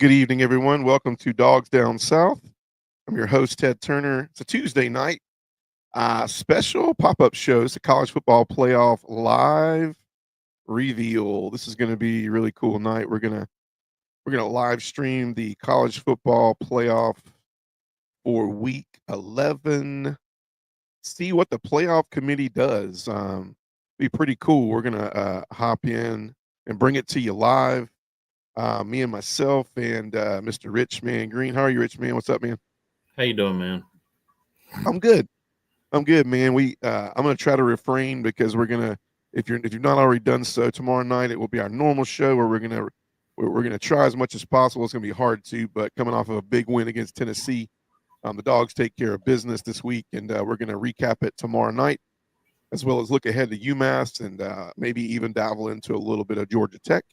Good evening, everyone. Welcome to Dogs Down South. I'm your host, Ted Turner. It's a Tuesday night special pop-up show. It's a college football playoff live reveal. This is going to be a really cool night. We're gonna live stream the college football playoff for week 11. See what the playoff committee does. Be pretty cool. We're gonna hop in and bring it to you live. Me and myself and Mr. Richman Green. How are you, Richman? What's up, man? How you doing, man? I'm good. I'm good, man. I'm gonna try to refrain because we're gonna if you've not already done so, tomorrow night it will be our normal show where we're gonna try as much as possible. It's gonna be hard to, but coming off of a big win against Tennessee, the Dogs take care of business this week, and we're gonna recap it tomorrow night, as well as look ahead to UMass and maybe even dabble into a little bit of Georgia Tech.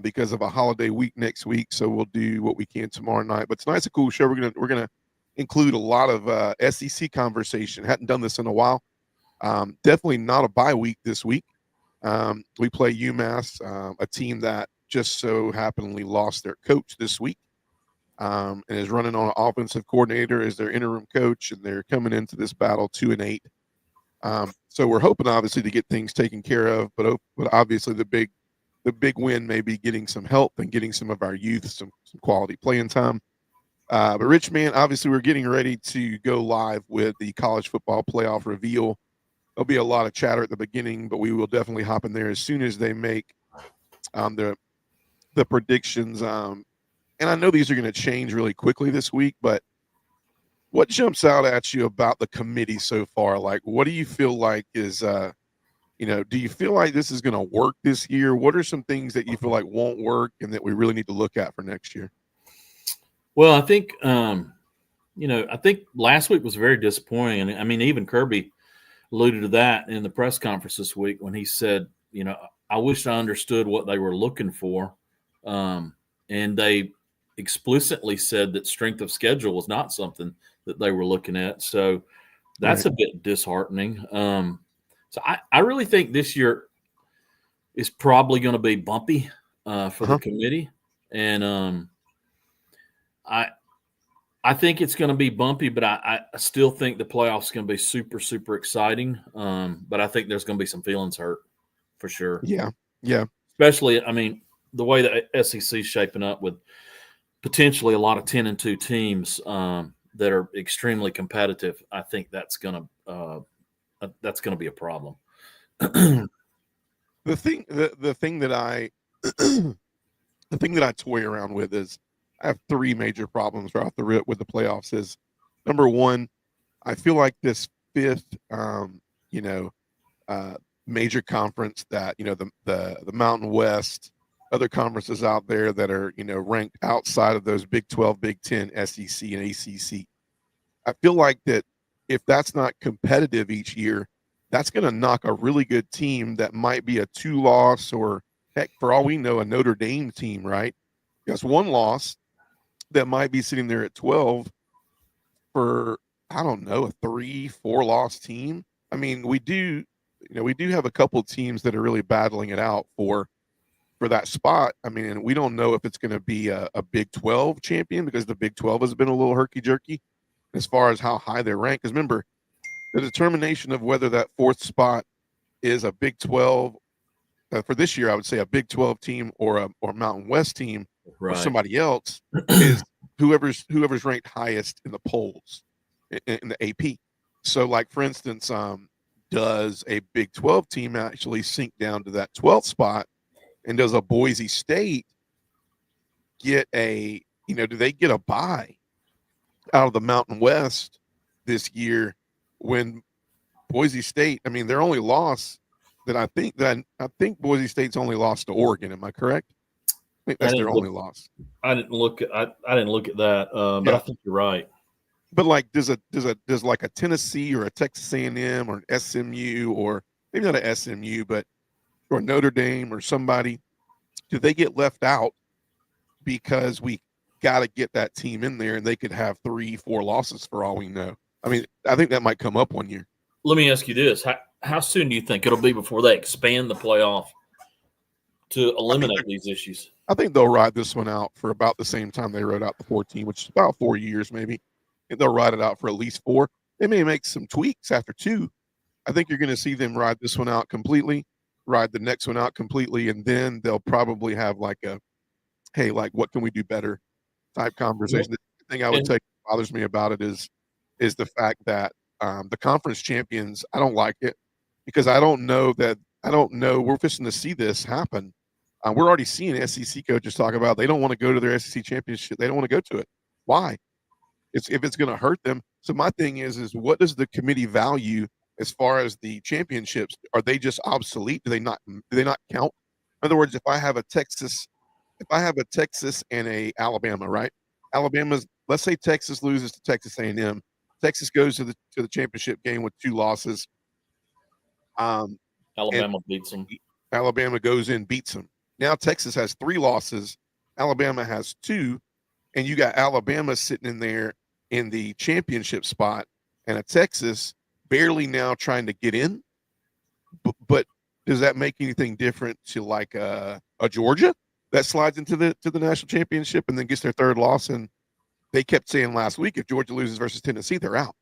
Because of a holiday week next week. So we'll do what we can tomorrow night. But tonight's a cool show. We're gonna include a lot of SEC conversation. Hadn't done this in a while. Definitely not a bye week this week. We play UMass, a team that just so happenly lost their coach this week, and is running on an offensive coordinator as their interim coach, and they're coming into this battle 2-8. So we're hoping obviously to get things taken care of, but obviously the big win may be getting some help and getting some of our youth some quality playing time. But Rich, man, obviously we're getting ready to go live with the college football playoff reveal. There'll be a lot of chatter at the beginning, but we will definitely hop in there as soon as they make the predictions. And I know these are going to change really quickly this week, but what jumps out at you about the committee so far? Like, what do you feel like is do you feel like this is going to work this year? What are some things that you feel like won't work and that we really need to look at for next year? Well, I think I think last week was very disappointing, and I mean even Kirby alluded to that in the press conference this week when he said, I wish I understood what they were looking for, and they explicitly said that strength of schedule was not something that they were looking at. So that's Right. a bit disheartening. So I really think this year is probably going to be bumpy for the committee, and I think it's going to be bumpy, but I still think the playoffs is going to be super, super exciting. But I think there's going to be some feelings hurt for sure. Yeah. Especially, I mean, the way the SEC is shaping up with potentially a lot of 10-2 teams that are extremely competitive. I think that's going to be a problem. The thing that I the thing that I toy around with is I have three major problems right off the rip with the playoffs. Is number one, I feel like this fifth, major conference that the Mountain West, other conferences out there that are ranked outside of those Big 12, Big 10, SEC, and ACC. I feel like that if that's not competitive each year, that's going to knock a really good team that might be a 2-loss or heck, for all we know, a Notre Dame team, right? That's one loss that might be sitting there at 12 for, I don't know, a 3-4 loss team. I mean, we do have a couple teams that are really battling it out for that spot. I mean, we don't know if it's going to be a Big 12 champion because the Big 12 has been a little herky-jerky as far as how high they're ranked. Because remember, the determination of whether that fourth spot is a Big 12 for this year, I would say a Big 12 team or a Mountain West team or somebody else is whoever's ranked highest in the polls in the AP. So, like for instance, does a Big 12 team actually sink down to that 12th spot, and does a Boise State get do they get a bye out of the Mountain West this year when Boise State, I mean, their only loss that I think Boise State's only lost to Oregon. Am I correct? I think that's their only loss. I didn't look at that, but I think you're right. But like, does like a Tennessee or a Texas A&M or an SMU or maybe not a SMU, but or Notre Dame or somebody, do they get left out because we got to get that team in there and they could have 3-4 losses for all we know? I mean, I think that might come up one year. Let me ask you this: how soon do you think it'll be before they expand the playoff to eliminate these issues. I think they'll ride this one out for about the same time they wrote out the 14, which is about 4 years maybe. And they'll ride it out for at least 4. They may make some tweaks after 2. I think you're going to see them ride this one out completely, ride the next one out completely, and then they'll probably have like a, hey, like what can we do better type conversation. The thing I would tell you that bothers me about it is the fact that the conference champions, I don't like it because I don't know. We're fixing to see this happen. We're already seeing SEC coaches talk about they don't want to go to their SEC championship. They don't want to go to it. Why? If it's going to hurt them. So my thing is what does the committee value as far as the championships? Are they just obsolete? Do they not count? In other words, if I have a Texas and a Alabama, right? Let's say Texas loses to Texas A&M. Texas goes to the championship game with 2 losses. Alabama beats them. Alabama goes in, beats them. Now Texas has 3 losses. Alabama has 2, and you got Alabama sitting in there in the championship spot, and a Texas barely now trying to get in. But does that make anything different to like a Georgia that slides into the national championship and then gets their 3rd loss? And they kept saying last week if Georgia loses versus Tennessee, they're out.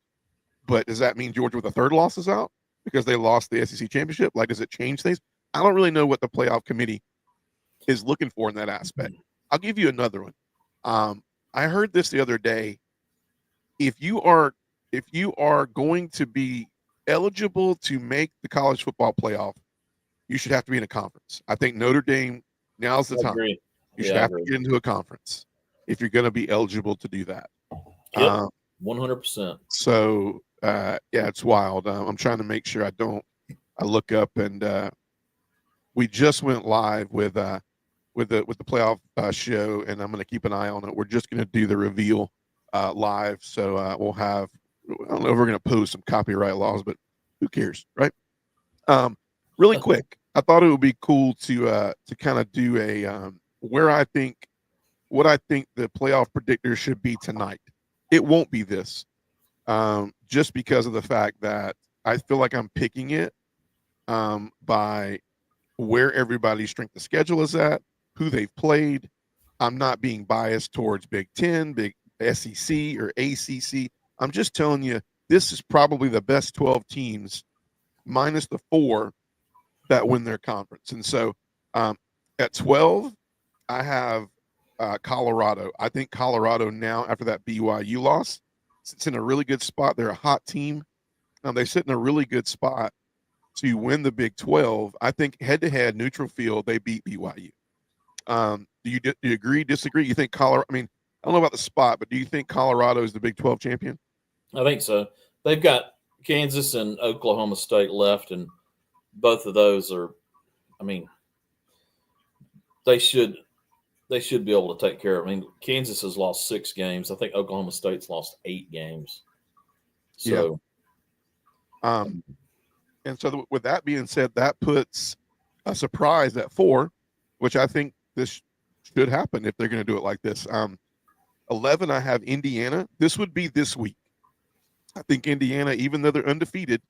But does that mean Georgia with a 3rd loss is out because they lost the SEC championship? Like, does it change things? I don't really know what the playoff committee is looking for in that aspect. I'll give you another one. I heard this the other day. If you are going to be eligible to make the college football playoff, you should have to be in a conference. I think Notre Dame, now's the time. Agree. You should have to get into a conference if you're going to be eligible to do that. Yep, 100%. So, it's wild. I'm trying to make sure I look up, and we just went live with the playoff show, and I'm going to keep an eye on it. We're just going to do the reveal live. So we'll have, I don't know if we're going to post some copyright laws, but who cares, right? Really quick, I thought it would be cool to kind of do a what I think the playoff predictor should be tonight. It won't be this, just because of the fact that I feel like I'm picking it by where everybody's strength of schedule is at, who they've played. I'm not being biased towards Big Ten, Big SEC, or ACC. I'm just telling you, this is probably the best 12 teams minus the 4 that win their conference. And so at 12, I have Colorado. I think Colorado now, after that BYU loss, sits in a really good spot. They're a hot team. They sit in a really good spot to win the Big 12. I think head-to-head, neutral field, they beat BYU. Do you agree, disagree? You think Colorado – I mean, I don't know about the spot, but do you think Colorado is the Big 12 champion? I think so. They've got Kansas and Oklahoma State left, and both of those are – I mean, they should be able to take care of it. I mean, Kansas has lost 6 games. I think Oklahoma State's lost 8 games. So, yeah. And so with that being said, that puts a surprise at 4, which I think this should happen if they're going to do it like this. 11, I have Indiana. This would be this week. I think Indiana, even though they're undefeated,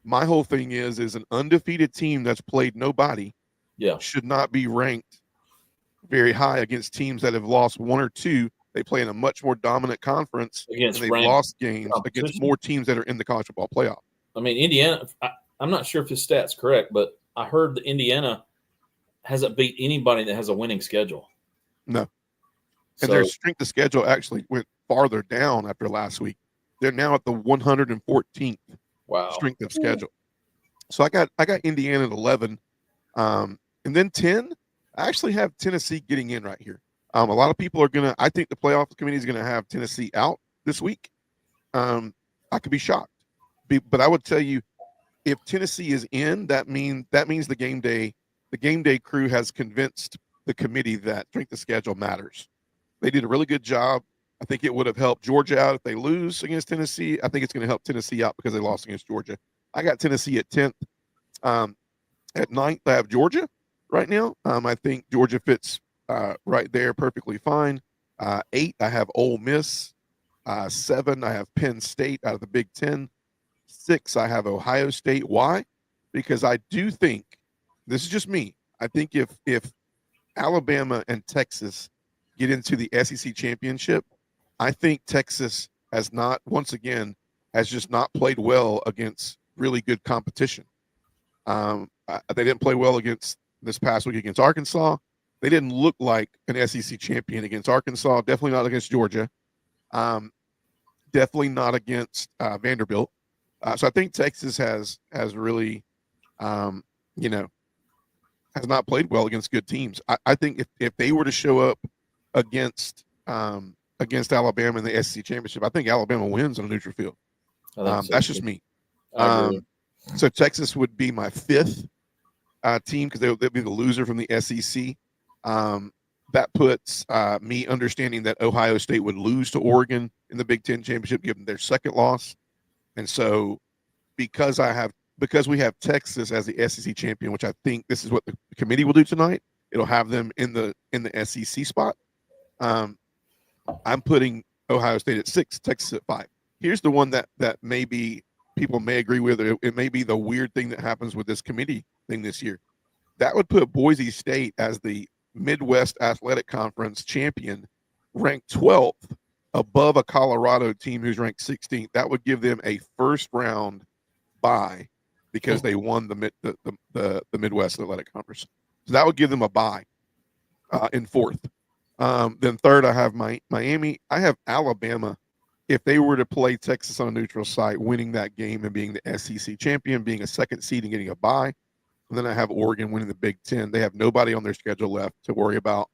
my whole thing is an undefeated team that's played nobody should not be ranked very high against teams that have lost 1 or 2. They play in a much more dominant conference, and they've lost games against more teams that are in the college football playoff. I mean, Indiana, I'm not sure if his stat's correct, but I heard that Indiana hasn't beat anybody that has a winning schedule. No. And their strength of schedule actually went farther down after last week. They're now at the 114th strength of schedule. So I got Indiana at 11. And then 10, I actually have Tennessee getting in right here. A lot of people are I think the playoff committee is going to have Tennessee out this week. I could be shocked. But I would tell you, if Tennessee is in, that means the game day crew has convinced the committee that strength of schedule matters. They did a really good job. I think it would have helped Georgia out if they lose against Tennessee. I think it's going to help Tennessee out because they lost against Georgia. I got Tennessee at 10th. At 9th, I have Georgia right now. I think Georgia fits right there perfectly fine. 8, I have Ole Miss. 7, I have Penn State out of the Big Ten. 6, I have Ohio State. Why? Because I do think, this is just me, I think if Alabama and Texas get into the SEC championship, I think Texas has not, once again, has just not played well against really good competition. They didn't play well against this past week against Arkansas. They didn't look like an SEC champion against Arkansas. Definitely not against Georgia. Definitely not against Vanderbilt. So I think Texas has really, has not played well against good teams. I think if they were to show up against Alabama in the SEC championship, I think Alabama wins on a neutral field. That's just me. So Texas would be my fifth team because they'll be the loser from the SEC. That puts me understanding that Ohio State would lose to Oregon in the Big Ten championship, given their second loss. And so because we have Texas as the SEC champion, which I think this is what the committee will do tonight, it'll have them in the SEC spot. I'm putting Ohio State at 6, Texas at 5. Here's the one that maybe people may agree with. It may be the weird thing that happens with this committee thing this year. That would put Boise State as the Midwest Athletic Conference champion, ranked 12th, above a Colorado team who's ranked 16th. That would give them a first round bye because they won the Midwest Athletic Conference. So that would give them a bye in fourth. Then third, I have Miami. I have Alabama. If they were to play Texas on a neutral site, winning that game and being the SEC champion, being a second seed and getting a bye. And then I have Oregon winning the Big Ten. They have nobody on their schedule left to worry about.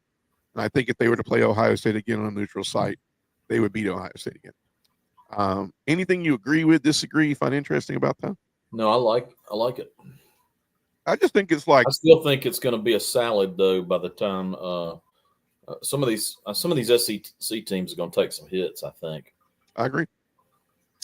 And I think if they were to play Ohio State again on a neutral site, they would beat Ohio State again. Anything you agree with, disagree, you find interesting about that? No, I like it. I just think it's like, I still think it's going to be a salad though. By the time some of these SEC teams are going to take some hits, I think. I agree.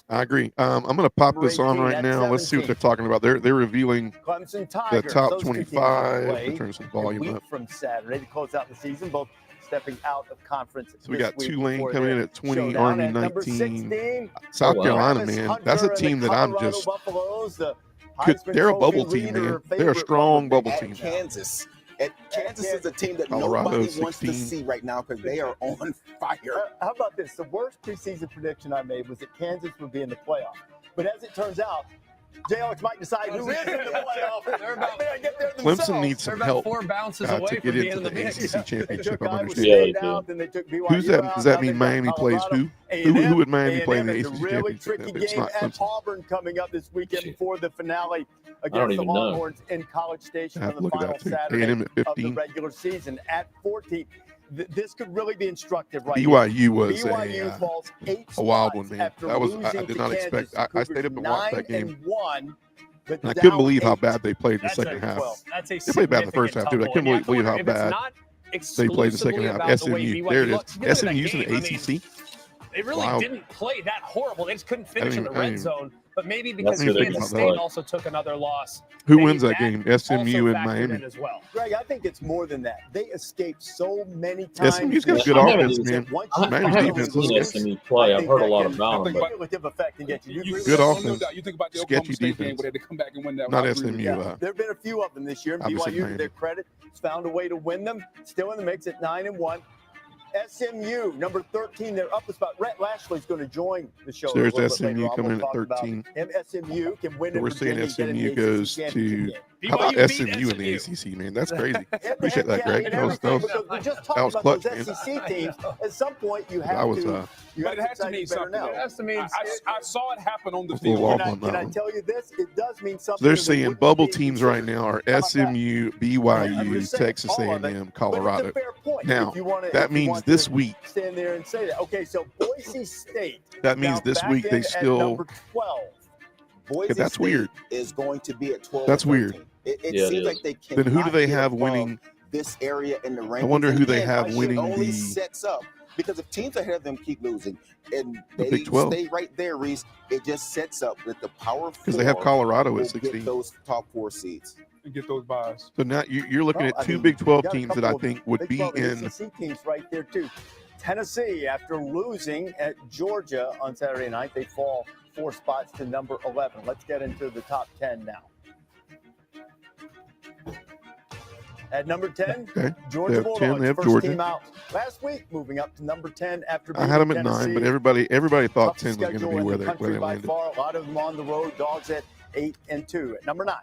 I'm going to pop this on right now. Let's see what they're talking about. They're revealing the top 25. Turn some volume up. From Saturday to close out the season, both stepping out of conference. So we got Tulane coming in at 20, Army 19. South Carolina, man, that's a team that I'm just. They're a bubble team, man. They're a strong bubble team. Kansas. Kansas is a team that Colorado, nobody wants to 16. see right now because they are on fire. How about this? The worst preseason prediction I made was that Kansas would be in the playoff. But as it turns out, JLX might decide who is in the playoff. Clemson needs some help 4 bounces away to get from into the mix. ACC championship. I'm understanding. Who's that? Does that mean Miami plays who? Who would Miami play in the ACC really championship? tricky It's game not at Clemson. Auburn coming up this weekend before the finale I don't against the even know. Longhorns in College Station I have on to the look at final that too. Saturday A&M at of the 15. regular season at 14. This could really be instructive right BYU was BYU falls 8 a wild spots one, man. after That was losing I to did not expect. Kansas. I stayed up and watched that game. 9-1, but And I couldn't down believe how 8. bad they played in the That's second a- half. That's a They played bad in the first half, too. I couldn't believe how bad they played in the second half. SMU, there it is. SMU's in the ACC. They really Wow. didn't play that horrible. They just couldn't finish in the I red didn't- zone. But maybe because That's good. Kansas Think State about also took another loss. Who maybe wins that game? SMU also and factored Miami. in as well. Greg, I think it's more than that. They escaped so many times. SMU's got a good I haven't offense, even- man. I Miami's haven't defense seen is SMU play. I've heard a lot about them. But Cumulative effect can get you. Good offense. No doubt. You think about the Sketchy Oklahoma State game defense. where they had to come back and win that. Not rivalry. SMU. Yeah, there have been a few of them this year. And Obviously BYU, to Miami. their credit, has found a way to win them. Still in the mix at 9-1. SMU, number 13, they're up a spot. Rhett Lashley's going to join the show. So there's a little bit later SMU on. coming We'll in at talk about 13. him. SMU can win So in we're saying Virginia, get in the SMU ACC goes championship to. game. How about BYU beat SMU in the SMU. ACC, man? That's crazy. Head-to-head Appreciate that, counting Greg. and That was everything, because we just talked was about clutch, those man. SEC teams. At some point, you have I was to. You But have it has to decide mean you better something. now. It has to mean I saw it happen on the Let's go field. off Can on that I one. tell you this? It does mean something. So they're that saying wouldn't bubble be teams right now are SMU, I'm BYU, just saying, Texas all of it, A&M, but Colorado. it's a fair point. Now, If you wanna- that if you means want this to week. stand there and say that. Okay, so Boise State. That means now this back week in they at still. number 12. Boise that's State weird. is going to be at 12. That's or weird. 13. It Yeah, it seems is. like they can. Then who do they have winning? This area in the rankings? wonder who they Again, have it winning only the- sets up because if teams ahead of them keep losing and The they Big 12. stay right there, Reese, it just sets up that the power Because they have four Colorado will at 16. get those top 4 seeds. And get those buys. So now you're looking Well, at I two mean, Big 12 you got a teams that I couple of think would Big be 12 in. ACC teams right there too. Tennessee, after losing at Georgia on Saturday night, they fall 4 spots to number 11. Let's get into the top 10 now. At number 10, Okay. Georgia They have 10, Bulldogs, they have first Georgia. team out last week, moving up to number 10 after I beating had them at Tennessee. 9, but everybody thought Toughest 10 was going to schedule be in where the they country by landed. far. A lot of them on the road. Dogs at 8-2. At number 9,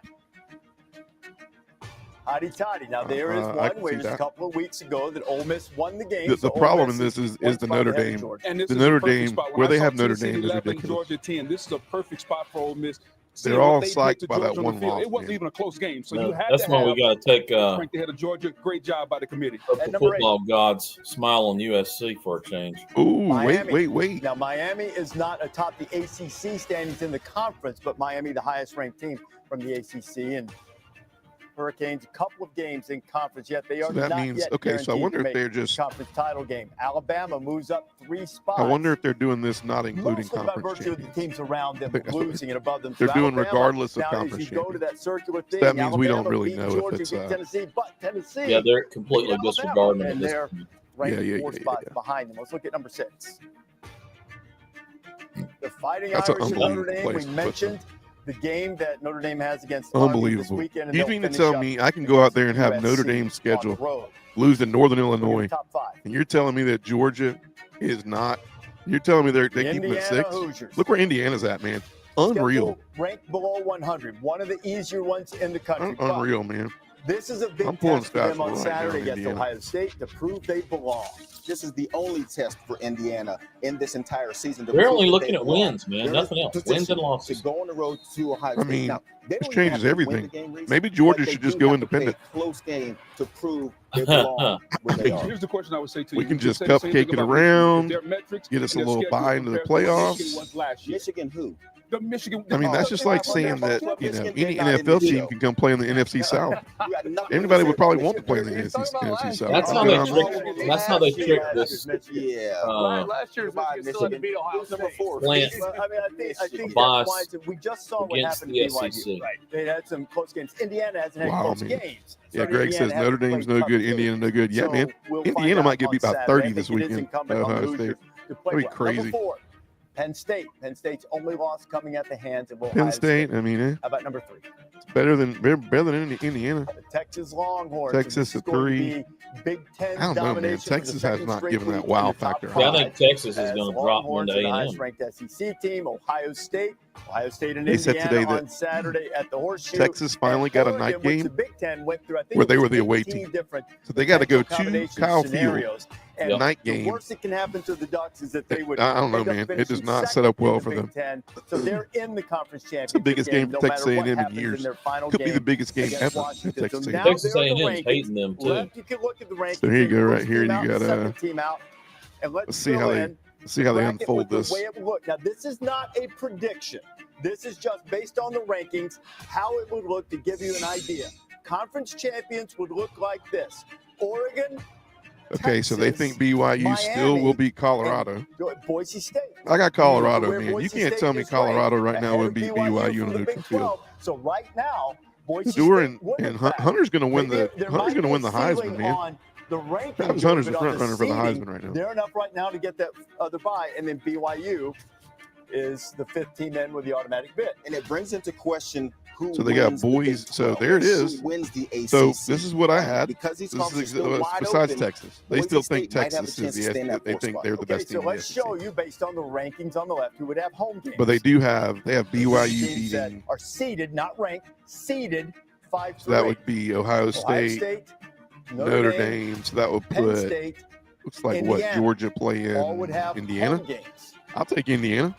Hotty Toddy. Now there is I one can where see just a that. couple of weeks ago that Ole Miss won the game. The so Ole problem Miss in this is one the spot Notre ahead of Dame. Georgia. And this The is Notre a perfect Dame, spot. When where I they saw have Notre Tennessee Dame is 11, ridiculous. Georgia 10. This is a perfect spot for Ole Miss. They're Seeing all what they did psyched to by that Georgia on the one field, loss, it wasn't man. even a close game. So No, you had that's to why we have got to take ranked ahead of Georgia. Great job by the committee. the number 8. football gods smile on USC for a change. Ooh, Miami. wait. Now, Miami is not atop the ACC standings in the conference, but Miami, the highest ranked team from the ACC, and Hurricanes, a couple of games in conference, yet they are So that not means, yet okay, so I guaranteed wonder to if they're make just, conference title game. Alabama moves up 3 spots. I wonder if they're doing this not including mostly by conference virtue of the champions. teams around them I think that's what losing and above them. they're So doing Alabama, regardless of now, conference as you go to that circular thing, that means we don't Alabama really beat know if Georgia, it's, beat Tennessee, but Tennessee Yeah, they're completely beat Alabama, disregarding them at and this they're point. ranked Yeah, 4 spots behind them. Let's look at number 6. The Fighting That's an Irish of Notre unbelievable Dame. place We to put mentioned the game that Notre Dame has against Army this unbelievable. weekend. You And mean they'll to finish tell up me I can go out there and have against Notre USC Dame's on the schedule road. lose to Northern Look at Illinois, your top 5. and you're telling me that Georgia is not? You're telling me they keep them Indiana at 6? Hoosiers. Look where Indiana's at, man. Unreal, Schedule ranked below 100. One of the easier ones in the country. But unreal, man. this is a big I'm pulling test for them stats on right Saturday now, against Indiana. Ohio State to prove they belong. This is the only test for Indiana in this entire season. to They're prove only that looking they at belong. wins, man. They're in Nothing a else. Wins position and losses. to go on the road to Ohio I State. mean, Now, they this don't even changes have to win everything. the game, Reese, Maybe Georgia but they should just do go have to play independent. a close game to prove they belong where they are. Here's the question I would say to you. We can Would you just say the same thing cupcake it about around, Michigan? Their metrics get us a and their little schedule buy into the compared to what playoffs. Michigan was last year. Michigan who? The Michigan. I mean, that's just like saying that, you know, any NFL team can come play in the NFC South. You got nothing Anybody to would say probably about want to play in Michigan. the NFC South. That's You how know they what I'm trick. saying? That's how they trick this. Yeah. Last year's Goodbye, Michigan still had to beat Ohio Who's number State. 4? Plant. Well, I mean, I think Bias that's why it's- we just saw what against happened the to BYU. SEC. Right. They had some close games. Indiana hasn't had Wow, close man. games. Yeah, So Greg Indiana says hasn't Notre Dame's played no tough good, games. Indiana no good. Yeah, So man. we'll find Indiana out might get on beat by Saturday. 30 I think this it is weekend incumbent by on the Ohio State. Hoosiers to play That'd be well. crazy. Number 4, Penn State. Penn State's only loss coming at the hands of Ohio Penn State, I mean, How about number 3? it's better than Indiana. The Texas Longhorns. Texas So this is at going to 3. be Big Ten I don't know, man. domination for the Texas has second not straight given that week wow in the top factor. Yeah, I 5. think Texas is As going the to drop one Longhorns to are the A&M. highest-ranked SEC team. Ohio State and They said Indiana today that on Saturday at the Horseshoe. Texas finally And got a Oregon, night which game the Big Ten went through, I think where it they was were the away 18 team. different So they got to go potential to combination Kyle Field. scenarios. And Night the game. worst that can happen to the Ducks is that they would. I don't know, end up man. It finishing does not set second up well in for the them. Big Ten. So they're in the conference championship. the biggest game for no Texas matter what A&M in happens years. their final Could be the game biggest game against ever for Washington. Texas So A&M. now Texas they're in the A&M's rankings. hating them too. Left, you can look at the rankings. So here you go, right First here. team You out, got second team out, and let's see how fill they in see how they bracket unfold with this. The way it would look. Now, this is not a prediction. This is just based on the rankings, how it would look to give you an idea. Conference champions would look like this: Oregon, Okay, so they Texas, think BYU still Miami, will beat Colorado. and Boise State. I got Colorado, Where man. You Boise can't State tell me is Colorado ranked right now ahead would of beat BYU BYU from on a the neutral Big field. 12. So right now, Boise Dewar State would, in and fact, Hunter's going to win maybe the there Hunter's might going to be win the a Heisman, ceiling man. on the rankings, Travis Hunter's the but on front runner for the seeding, Heisman right now. They're enough right now to get that other bye, and then BYU is the 5th team in with the automatic bid. And it brings into question who So they got wins the boys. Big So 12, there it is. Who wins the ACC? So this is what I had. Because these This conferences is are still wide besides open, Texas. They Boise still think State might have a Texas is chance to the stay in that they fourth think spot. they're the Okay, best so team in the let's SEC. show you based on the rankings on the left who would have home games. But they have BYU Teams that beating. are seeded, not ranked, seeded 5 So through that 8. would be Ohio State, Notre Notre Dame. So that would Penn put State, looks like Indiana, what Georgia playing all would have Indiana. home games. I'll take Indiana.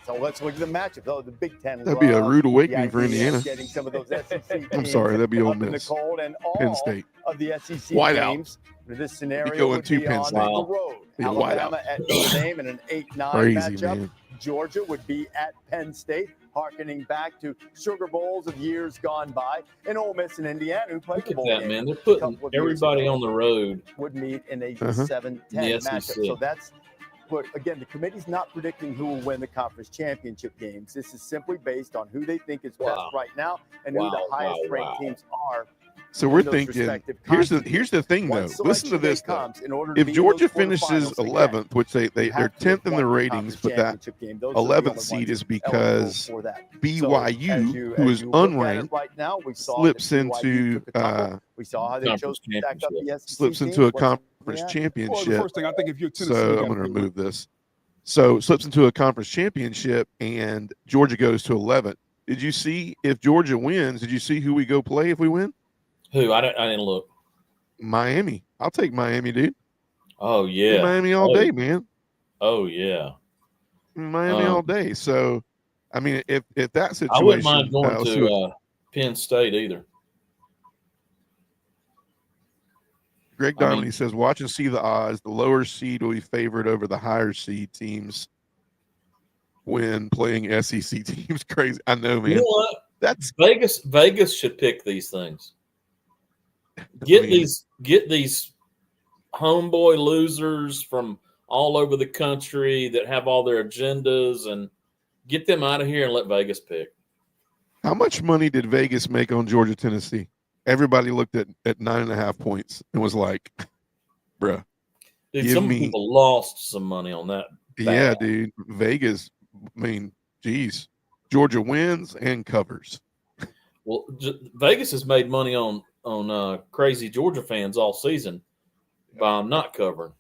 So let's look at the matchup. Oh, the Big Ten. That'd be a love rude the awakening for idea of Indiana. Getting some of those SEC teams I'm sorry, that'd be Ole up in the Miss. cold, and all Penn State. of the SEC Whiteout. games for this scenario going would to be Penn on State. the Wow. road. Be a Alabama at Notre Dame in an 8-9 Crazy, matchup. man. Georgia would be at Penn State, harkening back to Sugar Bowls of years gone by. And Ole Miss and Indiana, who played Look the at bowl that, game, man. They're putting couple of years everybody ago. on the road. would meet in a Uh-huh. 7-10 In the matchup. SEC. So that's what, again, the committee's not predicting who will win the conference championship games. This is simply based on who they think is best Wow. right now and who the Wow, highest wow, ranked wow. teams are So we're in those thinking, respective here's conferences. the thing though. Once Listen to Selection Day this though. comes, in order to If be in Georgia those finishes quarterfinals again, 11th, which you they're have to 10th have in the won ratings, conference but that championship game. Those are the 11th only seed ones is eligible because for that. So, BYU, as who is you look at it unranked, right now, we saw slips that BYU into took a tumble. We saw how they chose Conference to stack up the SEC slips into teams. a What's conference Indiana? Well, the championship. first thing I think if you're Tennessee, So you I'm gotta going to do it. remove this. So slips into a conference championship, and Georgia goes to 11th. Did you see if Georgia wins? Did you see who we go play if we win? Who? I didn't look. Miami. I'll take Miami, dude. Oh Take yeah. Miami all day, man. Oh yeah. Miami all day. So, I mean, if that situation, I wouldn't mind going let's see what to Penn State either. Greg Dominy says, watch and see the odds. The lower seed will be favored over the higher seed teams when playing SEC teams. Crazy. I know, man. You know what? That's Vegas should pick these things. Get these homeboy losers from all over the country that have all their agendas and get them out of here and let Vegas pick. How much money did Vegas make on Georgia, Tennessee? Everybody looked at 9.5 points and was like, bruh. Dude, some people lost some money on that. Yeah, dude. Vegas, I mean, geez. Georgia wins and covers. Well, Vegas has made money on crazy Georgia fans all season by not covering.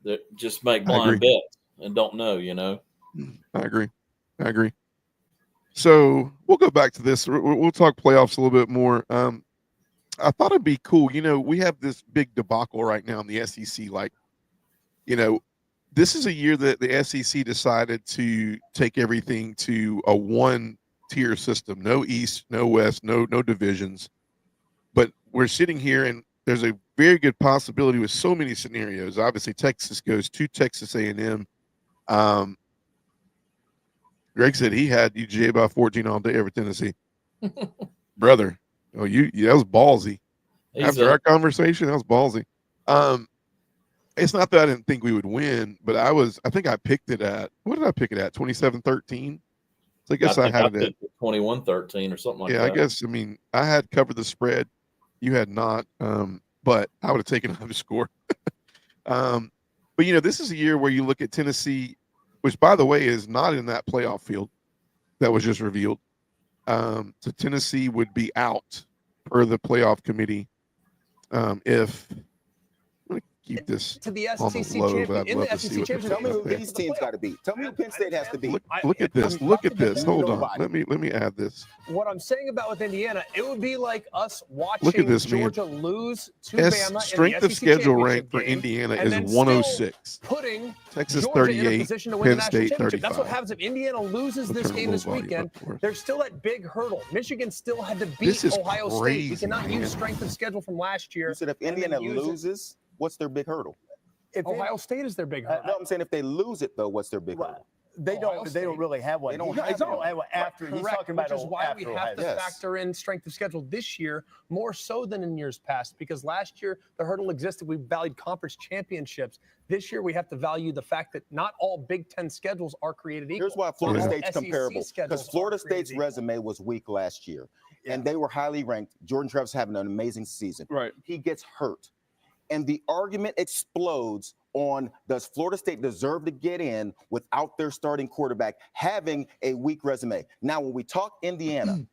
That just make blind bets and don't know, you know. I agree. So we'll go back to this. We'll talk playoffs a little bit more. I thought it'd be cool. You know, we have this big debacle right now in the SEC. Like, you know, this is a year that the SEC decided to take everything to a one-tier system. No East, no West, no divisions. But we're sitting here, and there's a very good possibility with so many scenarios. Obviously, Texas goes to Texas A&M. Greg said he had UGA by 14 all day over Tennessee. Brother, that was ballsy. After our conversation, that was ballsy. It's not that I didn't think we would win, but I think I picked it at, what did I pick it at? 27-13. So I guess I had it at 21-13 or something like that. Yeah, I guess, I mean, I had covered the spread. You had not, but I would have taken another score. But, you know, this is a year where you look at Tennessee, which, by the way, is not in that playoff field that was just revealed. So Tennessee would be out per the playoff committee if – I'm going to keep this to the on the SEC low, champion. but I'd In love the to see SEC what championship, Tell me who okay. these teams got to beat. Tell me who Penn State has to beat. Look at this. Look at this. Hold on. Let me add this. What I'm saying about with Indiana, it would be like us watching Look at this, man. Georgia lose to Bama. Strength in the of SEC schedule championship rank for game, Indiana and is then 106. Putting Texas Georgia in a 38, position to win Penn the national State championship. That's what 35. happens if Indiana loses this game this weekend. There's still that big hurdle. Michigan still had to beat Ohio State. We cannot use strength of schedule from last year. You said if Indiana loses, what's their big hurdle? If Ohio State is their big hurdle. No, I'm saying if they lose it, though, what's their big hurdle? They don't really have one. They don't have one after. He's talking about which is why we have to Yes. factor in strength of schedule this year more so than in years past, because last year the hurdle existed. We valued conference championships. This year we have to value the fact that not all Big Ten schedules are created equal. Here's why Florida Not all State's SEC comparable. schedules Because are Florida created State's equal. resume was weak last year, and they were highly ranked. Jordan Travis having an amazing season. Right. He gets hurt, and the argument explodes on does Florida State deserve to get in without their starting quarterback having a weak resume? Now, when we talk Indiana,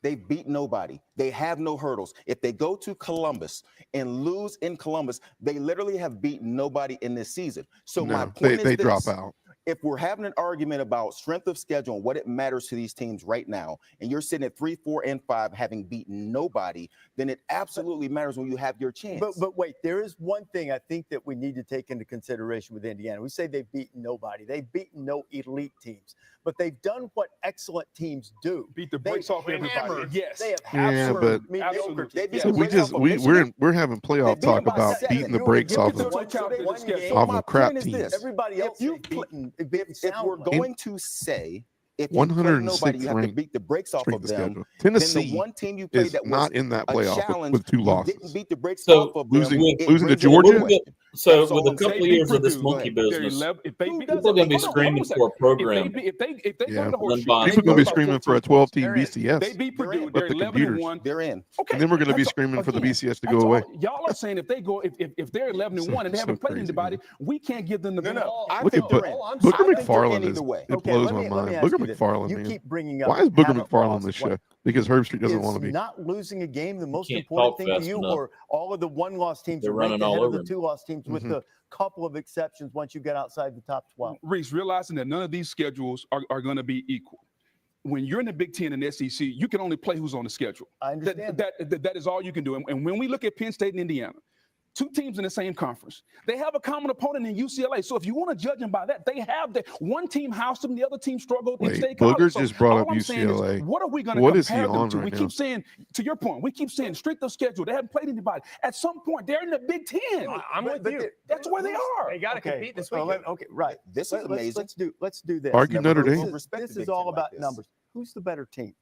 they beat nobody. They have no hurdles. If they go to Columbus and lose in Columbus, they literally have beaten nobody in this season. So my point is they this. drop out. If we're having an argument about strength of schedule and what it matters to these teams right now, and you're sitting at 3, 4, and 5 having beaten nobody, then it absolutely matters when you have your chance. But wait, there is one thing I think that we need to take into consideration with Indiana. We say they've beaten nobody. They've beaten no elite teams, but they've done what excellent teams do. Beat the brakes off everybody. Yes. They have Yeah, but mediocre. They beat So the we brakes just off of we're having playoff They beat talk them by about 7. beating the You brakes give off it to of them. So they won game. off My of crap point is teams. this. Everybody else If we're going to say if you play 106th nobody, you have to ranked beat the brakes off strength of of them. schedule. Then Tennessee the one team you played is that was not in that a playoff challenge, with 2 you losses. didn't beat the brakes So off of losing them. It to brings it Georgia, into question. So That's with all a I'm couple saying. of years of this Go monkey ahead. business, If they people are going to be screaming for a program. If they Yeah. go to the horseshoe, People People are going to be about screaming for 14 a 12 points. team They're in. BCS. They beat They're Purdue. in. They're Let the 11-1. They're in. Okay, And then we're going to be that's- screaming for the again, BCS to that's go away. all- Y'all are saying if they go, if they're 11-1 and they So haven't played crazy, anybody, man. we can't give them the No. benefit. I Look think at they're Bu- in. Booker I think they're McFarland in is either way. it Okay, blows let my me mind. ask Booker you this. McFarland, You man. keep bringing up Why is Booker haven't McFarland on lost. this What, show? Because Herb Street doesn't is want to be. not losing a game the most can't important talk thing to fast you, enough. or all of the one-loss teams They're are ranked running all ahead of over the him. two-loss teams with Mhm. a couple of exceptions once you get outside the top 12? Reese, realizing that none of these schedules are going to be equal. When you're in the Big Ten and SEC, you can only play who's on the schedule. I understand. That is all you can do. And when we look at Penn State and Indiana, two teams in the same conference, they have a common opponent in UCLA. So if you want to judge them by that, they have the one team housed them, the other team struggled in Wait, State Booker College. So just brought all up I'm saying UCLA. is, what are we going to What is he compare them on to? right We now? keep saying, to your point, we keep saying strength of schedule. They haven't played anybody. At some point, they're in the Big Ten. I'm with you. That's where they are. They got to compete this weekend. Okay, right. This is amazing. Let's do this. Argue Never Notre heard Dame. of respect This the is Big all Ten like about this. numbers. Who's the better team?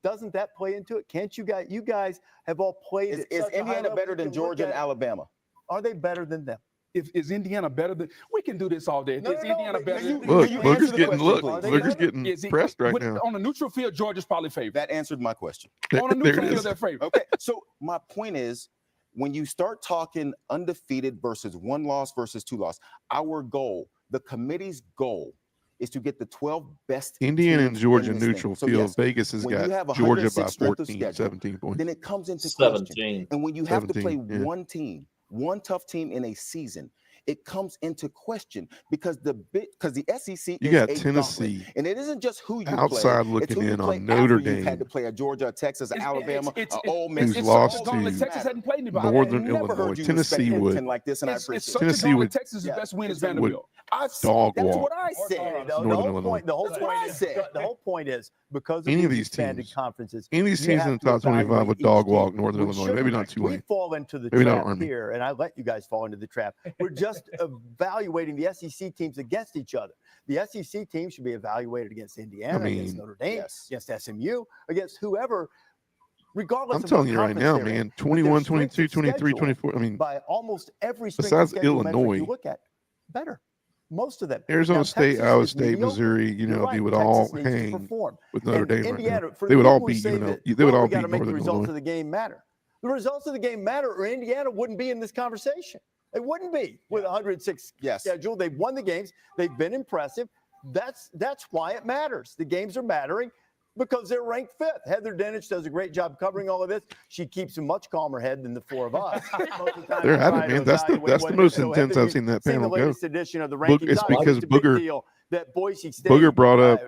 Doesn't that play into it? Can't you guys have all played? Is at such a high Indiana level, better you than can look Georgia and at it. Alabama? Are they better than them? Is Indiana better than? We can do this all day. No, Is no, no, Indiana but better? you- than, Look, you Booker's answer the getting question, look. please? Booker's getting Is it- pressed right now. On a neutral field, Georgia's probably favored. That answered my question. On a There neutral it field, is. they're favored. Okay, so my point is, when you start talking undefeated versus one loss versus two loss, our goal, the committee's goal, is to get the 12 best Indiana and teams Georgia in this thing. neutral So field. yes, Vegas has when you have got Georgia 106 by strength of 14, schedule, 17 points. then it comes into question. 17. And when you have to play 17, yeah. one team, one tough team in a season, it comes into question because the SEC You is got a Tennessee gauntlet. And it isn't just who you outside play, looking it's who you in play on Notre after you've had to Dame, play a Georgia, a Texas, a It's- Alabama, it's- a Ole Miss. who's it's lost such a gauntlet. to Texas hadn't played anybody. Northern I've never Illinois. heard you Tennessee respect Big would. Ten like this, and I It's appreciate such it. Tennessee a gauntlet. would- Texas' Yeah. best win is Would- Vanderbilt. dog That's walk what I said. The Northern whole Illinois. point. The whole That's point what I is. said. The whole point is because of Any these of these expanded teams. conferences. Any of these you teams have in the to top 25 evaluate would each dog team. walk Northern We Illinois. Maybe not shouldn't. We Tulane. fall into the Maybe not trap Army. here, and I let you guys fall into the trap. We're just evaluating the SEC teams against each other. The SEC team should be evaluated against Indiana, against Notre Dame, yes. against SMU, against whoever, regardless I'm of telling what you right conference now, they're in. man, But their 21, strength 22, of 23, schedule 24. I mean, by almost every strength besides of schedule metric Illinois, you look at, better. Most of them. Arizona Now, State, Texas Iowa is State, mediocre. Missouri, You're they right, would Texas all needs to hang perform. with Notre And Dame Indiana, right now. for They the would all people who beat say that, they would well, all we got to beat make the Northern results Illinois. of the game matter. The results of the game matter, or Indiana wouldn't be in this conversation. It wouldn't be with 106 Yes. schedule. They've won the games. They've been impressive. That's why it matters. The games are mattering because they're ranked fifth. Heather Dinich does a great job covering all of this. She keeps a much calmer head than the four of us. Most of the time They're we at try it, to man. That's the evaluate what it most is. So, intense Heather, I've seen that seen panel the go. latest edition of the Boog- rankings. it's Obviously, because it's a big Booger- deal that Boise State Booger brought up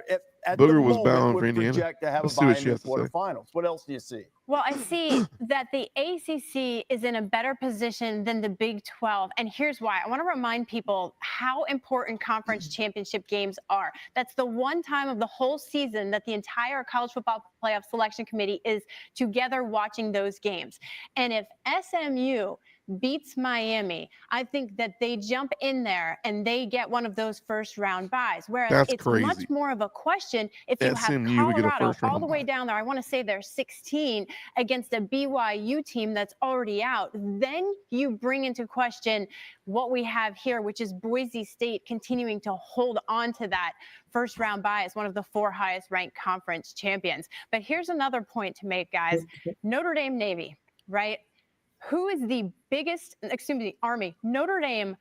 at Booger the was moment bound would for Indiana. project to have Let's a see what bye she in the has to say. quarterfinals. What else do you see? Well, I see that the ACC is in a better position than the Big 12. And here's why. I want to remind people how important conference championship games are. That's the one time of the whole season that the entire college football playoff selection committee is together watching those games. And if SMU beats Miami, I think that they jump in there and they get one of those first round buys. Whereas That's it's crazy. much more of a question if you SMU have would get a Colorado first round all the way bye. down there. I want to say they're 16 against a BYU team that's already out. Then you bring into question what we have here, which is Boise State continuing to hold on to that first round bye as one of the four highest ranked conference champions. But here's another point to make, guys. Notre Dame Navy, right? Who is the biggest, Army, Notre Dame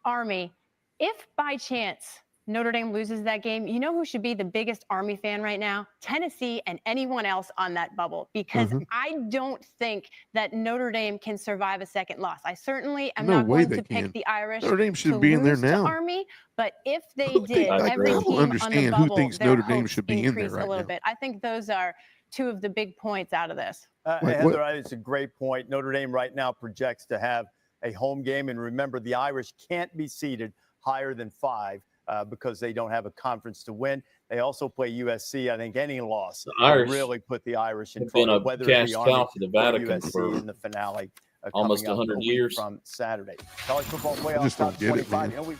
Army, if by chance Notre Dame loses that game, you know who should be the biggest Army fan right now? Tennessee and anyone else on that bubble, because I don't think that Notre Dame can survive a second loss. I certainly am No not way going they to can. pick the Irish Notre Dame to should be in there lose to now. Army, but if they Who did, think- I every don't team on the understand who bubble, thinks their Notre Dame hopes should be in there increase right a little now. bit. I think those are two of the big points out of this. Like Heather, what? it's a great point. Notre Dame right now projects to have a home game. And remember, the Irish can't be seeded higher than 5 because they don't have a conference to win. They also play USC. I think any loss The will Irish really put the Irish in have been trouble, a whether cash it be cow Army for the or Vatican USC for in the finale almost coming up 100 a week years. from Saturday. College football playoff just don't top get it, 25. man. You know,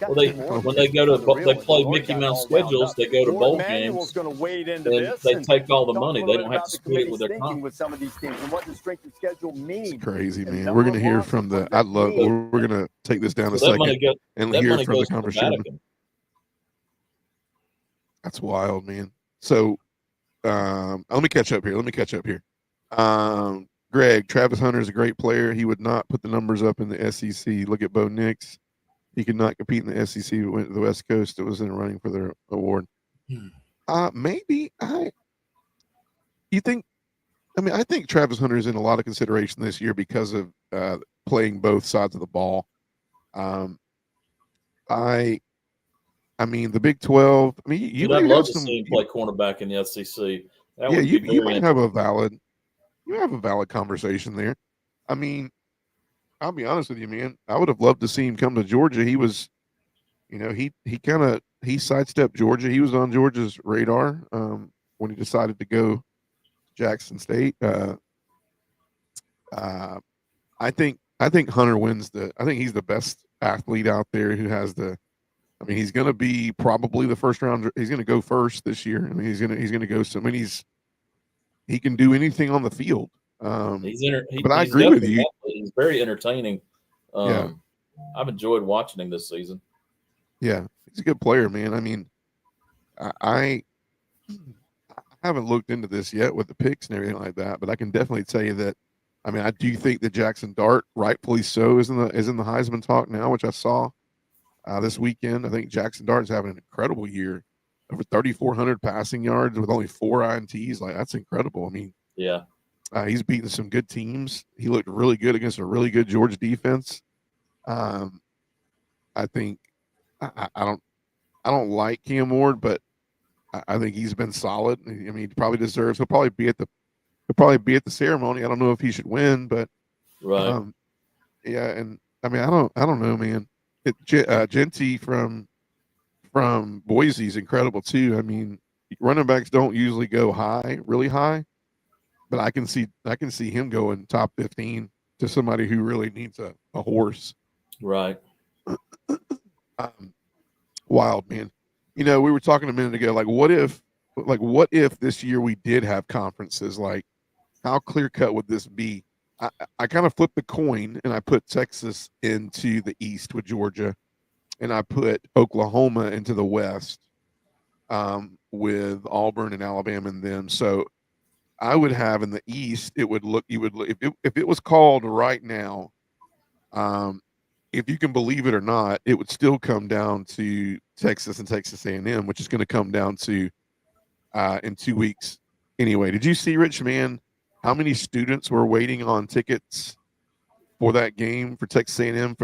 got Well, two more when they go to on the reel they with play Lord, Mickey got it Mouse all wound schedules, up. they go to Lord bowl Manuel's games, going to wade into and this they and take all the talk a money. little They bit don't have about to the split it committee's with their thinking conference. with some of these teams and what does strength of schedule mean. It's crazy, And man. number We're going to of hear losses, from what the. does that mean? We're going to take this down So a that money second and that hear money from the goes to the conference chairman. Vatican. That's wild, man. So, let me catch up here. Greg, Travis Hunter is a great player. He would not put the numbers up in the SEC. Look at Bo Nix. He could not compete in the SEC. But went to the West Coast. It was in running for their award. Maybe you think? I mean, I think Travis Hunter is in a lot of consideration this year because of playing both sides of the ball. I mean, the Big 12. I mean, you Dude, I'd might love have to some. see him play cornerback in the SEC. That Yeah, would be you very might have a valid. You have a valid conversation there. I mean, I'll be honest with you, man. I would have loved to see him come to Georgia. He was, he sidestepped Georgia. He was on Georgia's radar when he decided to go to Jackson State. I think Hunter wins the. I think he's the best athlete out there who has the. I mean, he's going to be probably the first round. He's going to go first this year. I mean, he's going to go. So, I mean, he can do anything on the field. But I agree with you. He's very entertaining. Yeah. I've enjoyed watching him this season. Yeah, he's a good player, man. I mean, I haven't looked into this yet with the picks and everything like that, but I can definitely tell you that. I mean, I do think that Jackson Dart, rightfully so, is in the Heisman talk now, which I saw this weekend. I think Jackson Dart is having an incredible year, over 3,400 passing yards with only 4 INTs. Like, that's incredible. I mean, yeah, he's beaten some good teams. He looked really good against a really good Georgia defense. I think I don't like Cam Ward, but I think he's been solid. I mean, he probably deserves. He'll probably be at the ceremony. I don't know if he should win, but right. Yeah, and I mean, I don't know, man. Genty from Boise is incredible too. I mean, running backs don't usually go really high, but I can see him going top 15 to somebody who really needs a horse. Right. Wild, man. We were talking a minute ago, like what if this year we did have conferences? Like, how clear cut would this be? I kind of flipped the coin and I put Texas into the East with Georgia, and I put Oklahoma into the West with Auburn and Alabama and them. So I would have in the East, if it was called right now, if you can believe it or not, it would still come down to Texas and Texas A&M, which is going to come down to in 2 weeks anyway. Did you see, Richman, how many students were waiting on tickets for that game for Texas A&M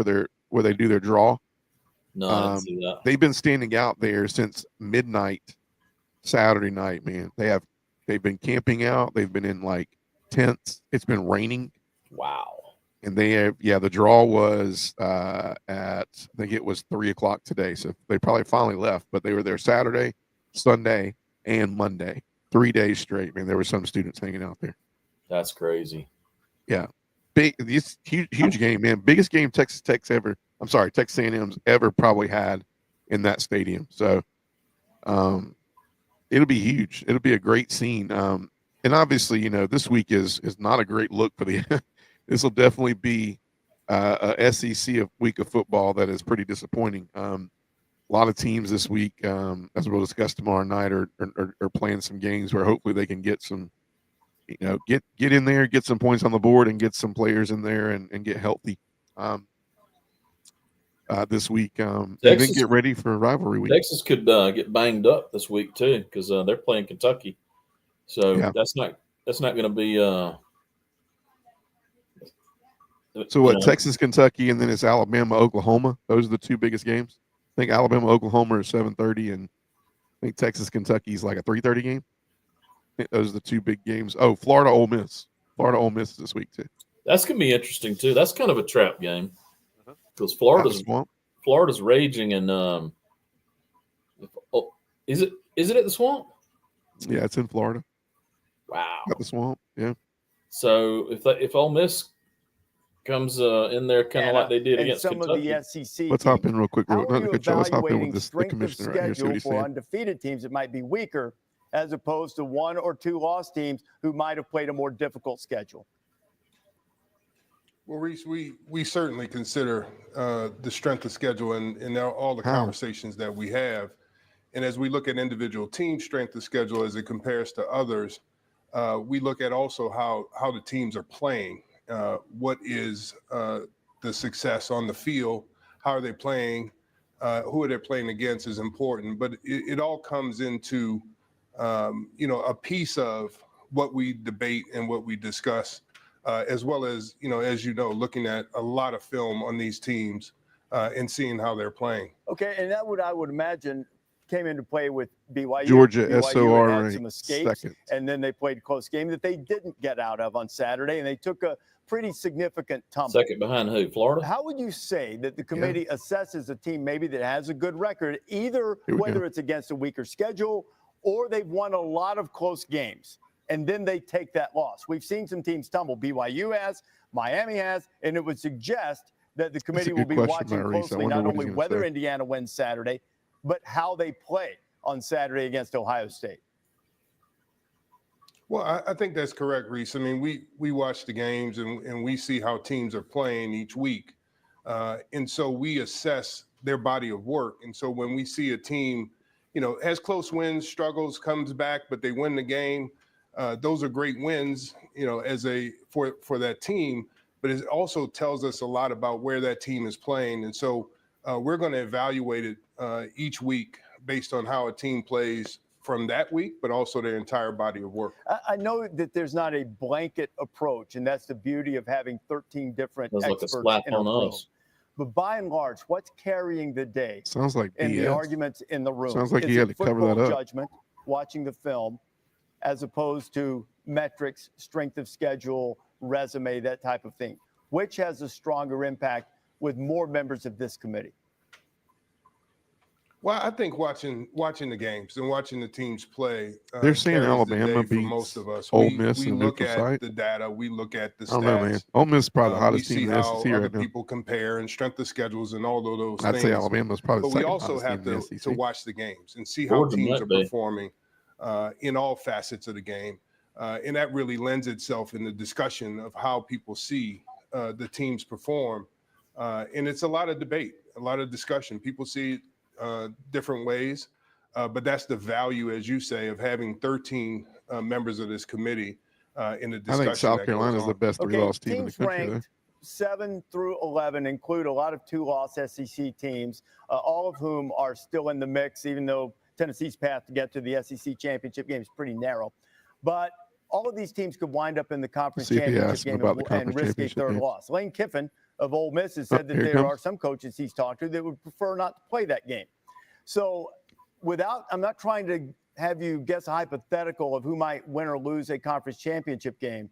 where they do their draw? No, I didn't see that. They've been standing out there since midnight Saturday night, man. They've been camping out. They've been in like tents. It's been raining. Wow. And the draw was at, I think it was 3:00 today. So they probably finally left, but they were there Saturday, Sunday, and Monday, 3 days straight. Man, there were some students hanging out there. That's crazy. Yeah. This huge game, man. Biggest game Texas A&M's ever probably had in that stadium. So it'll be huge. It'll be a great scene. And obviously, this week is not a great look for the this will definitely be a SEC week of football that is pretty disappointing. A lot of teams this week, as we'll discuss tomorrow night, are playing some games where hopefully they can get some, get in there, get some points on the board, and get some players in there and get healthy this week. And then get ready for rivalry week. Texas could get banged up this week too because they're playing Kentucky, so Yeah. that's not going to be. So what? Texas, Kentucky, and then it's Alabama, Oklahoma. Those are the two biggest games. I think Alabama, Oklahoma are 7:30, and I think Texas, Kentucky is like a 3:30 game. I think those are the two big games. Oh, Florida, Ole Miss. Florida, Ole Miss this week too. That's going to be interesting too. That's kind of a trap game because Florida's raging, and is it at the Swamp? Yeah, it's in Florida. Wow, At the Swamp. Yeah. So if Ole Miss comes in there kind of like they did and against some Kentucky. of the SEC Let's hop in real quick. How are you Let's hop in evaluating with the strength of commissioner right here. See what schedule he's for saying. undefeated teams that might be weaker as opposed to 1 or 2 loss teams who might have played a more difficult schedule? Well, Reese, we certainly consider the strength of schedule in all the conversations that we have. And as we look at individual team strength of schedule as it compares to others, we look at also how the teams are playing. What is the success on the field? How are they playing? Who are they playing against is important. But it all comes into, a piece of what we debate and what we discuss. As well as, looking at a lot of film on these teams and seeing how they're playing. Okay, and that I would imagine came into play with BYU. Georgia BYU SOR had some escapes, second. and then they played a close game that they didn't get out of on Saturday, and they took a pretty significant tumble. Second behind who? Florida? How would you say that the committee assesses a team maybe that has a good record, either whether it's against a weaker schedule or they've won a lot of close games, and then they take that loss? We've seen some teams tumble. BYU has, Miami has, and it would suggest that the committee will be watching closely not only whether Indiana wins Saturday, but how they play on Saturday against Ohio State. Well, I think that's correct, Reese. I mean, we watch the games and we see how teams are playing each week. And so we assess their body of work. And so when we see a team, has close wins, struggles, comes back, but they win the game, those are great wins, for that team. But it also tells us a lot about where that team is playing. And so we're going to evaluate it each week based on how a team plays from that week, but also their entire body of work. I know that there's not a blanket approach, and that's the beauty of having 13 different experts in a room. But by and large, what's carrying the day? Sounds like in BS. the arguments in the room. Sounds like you had to cover that up. Judgment, watching the film, as opposed to metrics, strength of schedule, resume, that type of thing. Which has a stronger impact with more members of this committee? Well, I think watching the games and watching the teams play. They're saying Alabama beats most of us. Ole Miss we in look neutral at site. the data. We look at the stats. I don't know, man. Ole Miss is probably the hottest team in the SEC right now. right now. People compare and strength of schedules and all of those I'd things. say Alabama's probably the But we second also hottest have team in the to SEC. watch the games and see how teams are performing in all facets of the game. And that really lends itself in the discussion of how people see the teams perform. And it's a lot of debate, a lot of discussion. People see it different ways. But that's the value, as you say, of having 13 members of this committee in the discussion. I think South Carolina is the best three-loss team in the country. Ranked 7 through 11 include a lot of 2-loss SEC teams, all of whom are still in the mix, even though Tennessee's path to get to the SEC championship game is pretty narrow. But all of these teams could wind up in the conference championship game and risk a third loss. Lane Kiffin of Ole Miss has said that there are some coaches he's talked to that would prefer not to play that game. So I'm not trying to have you guess a hypothetical of who might win or lose a conference championship game,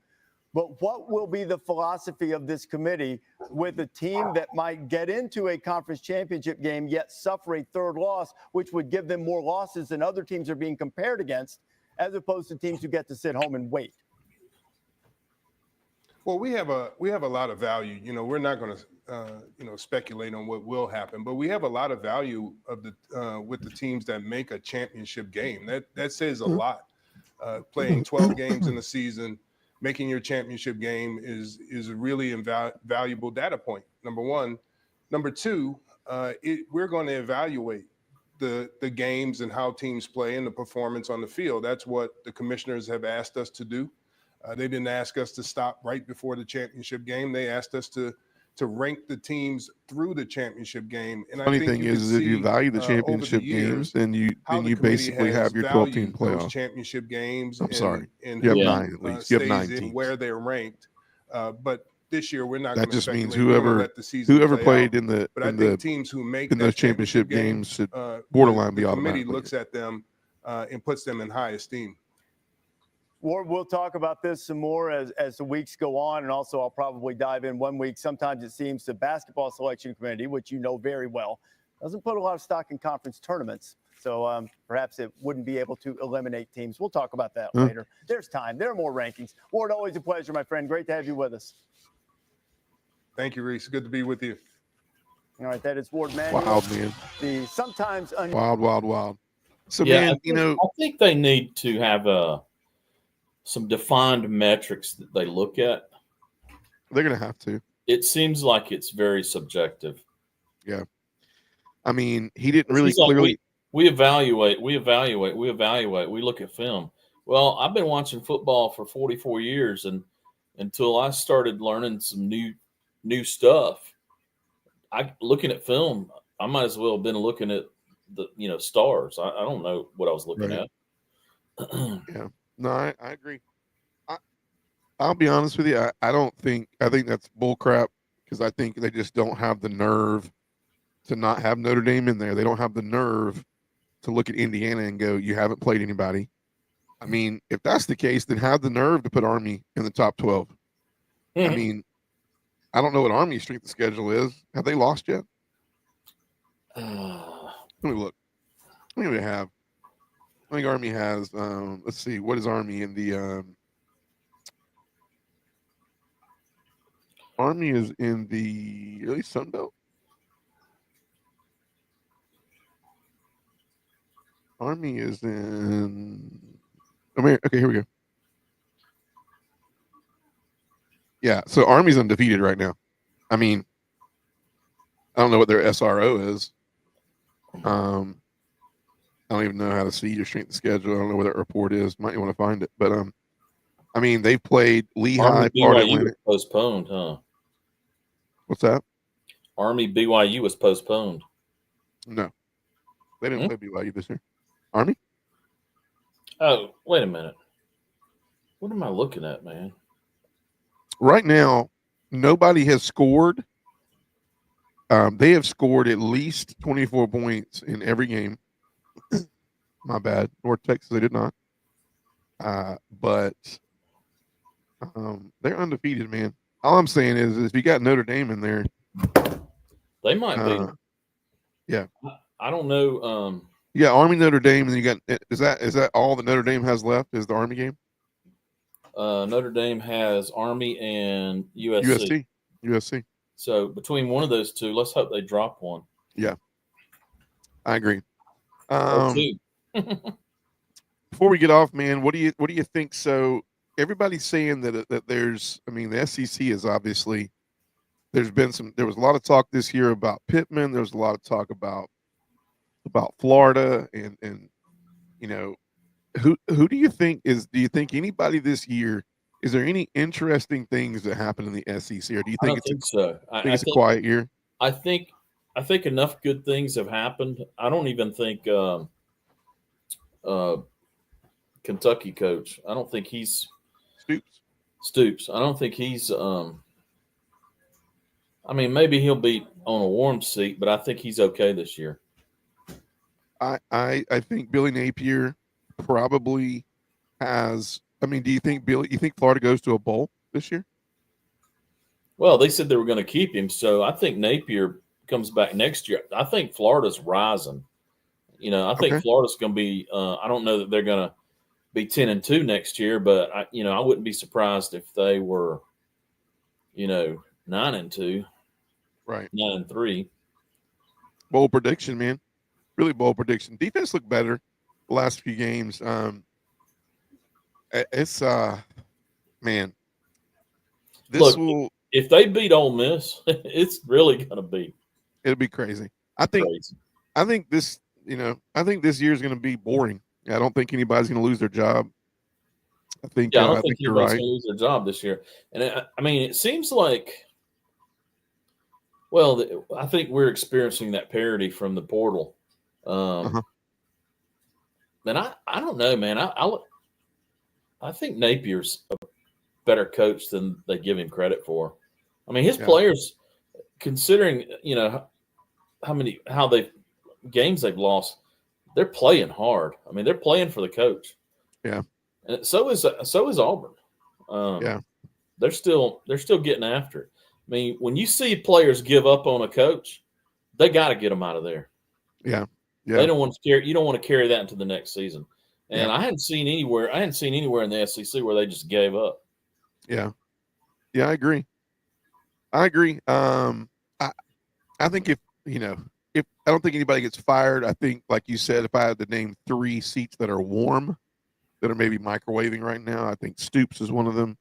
but what will be the philosophy of this committee with a team that might get into a conference championship game yet suffer a third loss, which would give them more losses than other teams are being compared against, as opposed to teams who get to sit home and wait? Well, we have a lot of value. We're not going to speculate on what will happen, but we have a lot of value of with the teams that make a championship game. That says a lot. Playing 12 games in a season, making your championship game is a really valuable data point. Number one. Number two, we're going to evaluate the games and how teams play and the performance on the field. That's what the commissioners have asked us to do. They didn't ask us to stop right before the championship game. They asked us to rank the teams through the championship game. And Funny thing is, if you value the championship games, then you basically have your 12-team playoff. Championship games. I'm sorry. And you have 9 at least. You have 9 teams. Where they're ranked. But this year we're not. That just means whoever played in the teams who make in those championship games should borderline be automatic. The committee looks at them and puts them in high esteem. Ward, we'll talk about this some more as the weeks go on, and also I'll probably dive in one week. Sometimes it seems the basketball selection committee, which you know very well, doesn't put a lot of stock in conference tournaments. So perhaps it wouldn't be able to eliminate teams. We'll talk about that later. There's time. There are more rankings. Ward, always a pleasure, my friend. Great to have you with us. Thank you, Reese. Good to be with you. All right, that is Ward Manuel. Wild, man. The sometimes Wild. So, Yeah, man, I think they need to have some defined metrics that they look at. they're going to have to. It seems like it's very subjective. Yeah. I mean, he didn't It really seems like clearly. we evaluate. We look at film. Well, I've been watching football for 44 years, and until I started learning some new stuff, looking at film, I might as well have been looking at the stars. I don't know what I was looking Right. at. Yeah. No, I agree. I'll be honest with you. I think that's bull crap because I think they just don't have the nerve to not have Notre Dame in there. They don't have the nerve to look at Indiana and go, you haven't played anybody. I mean, if that's the case, then have the nerve to put Army in the top 12. I mean, I don't know what Army's strength of schedule is. Have they lost yet? Let me look. I think they have. I think Army has. Let's see. What is Army in the? Army is in the early Sun Belt. Army is in. Okay, here we go. Yeah, so Army's undefeated right now. I mean, I don't know what their SRO is. I don't even know how to see your strength of schedule. I don't know what that report is. Might want to find it, but I mean, they've played Lehigh, Florida Atlantic. Postponed, huh? What's that? Army BYU was postponed. No, they didn't play BYU this year. Army? Oh, wait a minute. What am I looking at, man? Right now, nobody has scored. They have scored at least 24 points in every game. My bad. North Texas, they did not. But they're undefeated, man. All I'm saying is if you got Notre Dame in there, they might be. Yeah. I don't know. You got Army, Notre Dame, and you got is that all that Notre Dame has left? Is the Army game? Notre Dame has Army and USC. So between one of those two, let's hope they drop one. Yeah, I agree. Two. Before we get off, man, what do you think? So everybody's saying that there's, I mean, the SEC is obviously there was a lot of talk this year about Pittman. There's a lot of talk about Florida and who do you think do you think anybody this year, is there any interesting things that happen in the SEC, or do you think it's a quiet year? I think enough good things have happened. I don't even think Kentucky coach. I don't think he's Stoops. I don't think he's I mean, maybe he'll be on a warm seat, but I think he's okay this year. I think Billy Napier probably has. I mean, do you think Florida goes to a bowl this year? Well, they said they were going to keep him, so I think Napier comes back next year. I think Florida's rising. I think Florida's going to be. I don't know that they're going to be 10-2 next year, but I wouldn't be surprised if they were, 9-2, right? 9-3. Bold prediction, man. Really bold prediction. Defense looked better the last few games. It's man. If they beat Ole Miss, it's really gonna be. It'll be crazy. I think this year is gonna be boring. I don't think anybody's gonna lose their job. I think you're right. Gonna lose their job this year, and I mean, it seems like. Well, I think we're experiencing that parity from the portal. And I don't know, man. I think Napier's a better coach than they give him credit for. I mean, his players, considering how games they've lost, they're playing hard. I mean, they're playing for the coach. Yeah, and so is Auburn. They're still getting after it. I mean, when you see players give up on a coach, they got to get them out of there. Yeah. They don't want to carry. You don't want to carry that into the next season. And I hadn't seen anywhere in the SEC where they just gave up. Yeah. Yeah, I agree. I agree. I think if I don't think anybody gets fired. I think, like you said, if I had to name 3 seats that are warm, that are maybe microwaving right now, I think Stoops is one of them.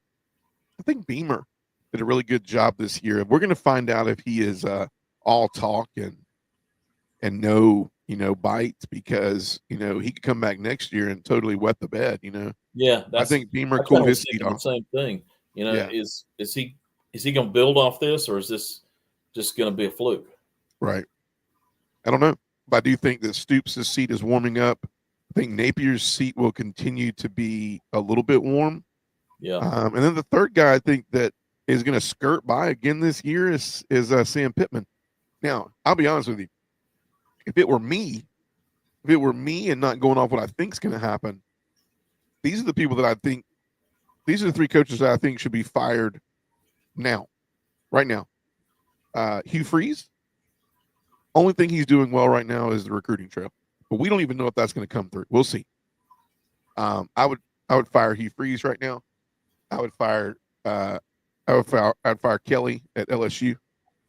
I think Beamer did a really good job this year. We're going to find out if he is all talk and no bites, because he could come back next year and totally wet the bed. Yeah, I think Beamer I kinda cooled was his feet thinking the off. same thing. Yeah. Is he going to build off this, or is this just going to be a fluke? Right. I don't know, but I do think that Stoops' seat is warming up. I think Napier's seat will continue to be a little bit warm. Yeah. And then the third guy I think that is going to skirt by again this year is Sam Pittman. Now, I'll be honest with you. If it were me and not going off what I think is going to happen, these are the people that I think, these are the 3 coaches that I think should be fired now, right now. Hugh Freeze, only thing he's doing well right now is the recruiting trail, but we don't even know if that's going to come through. We'll see. I would fire Hugh Freeze right now. I'd fire Kelly at LSU.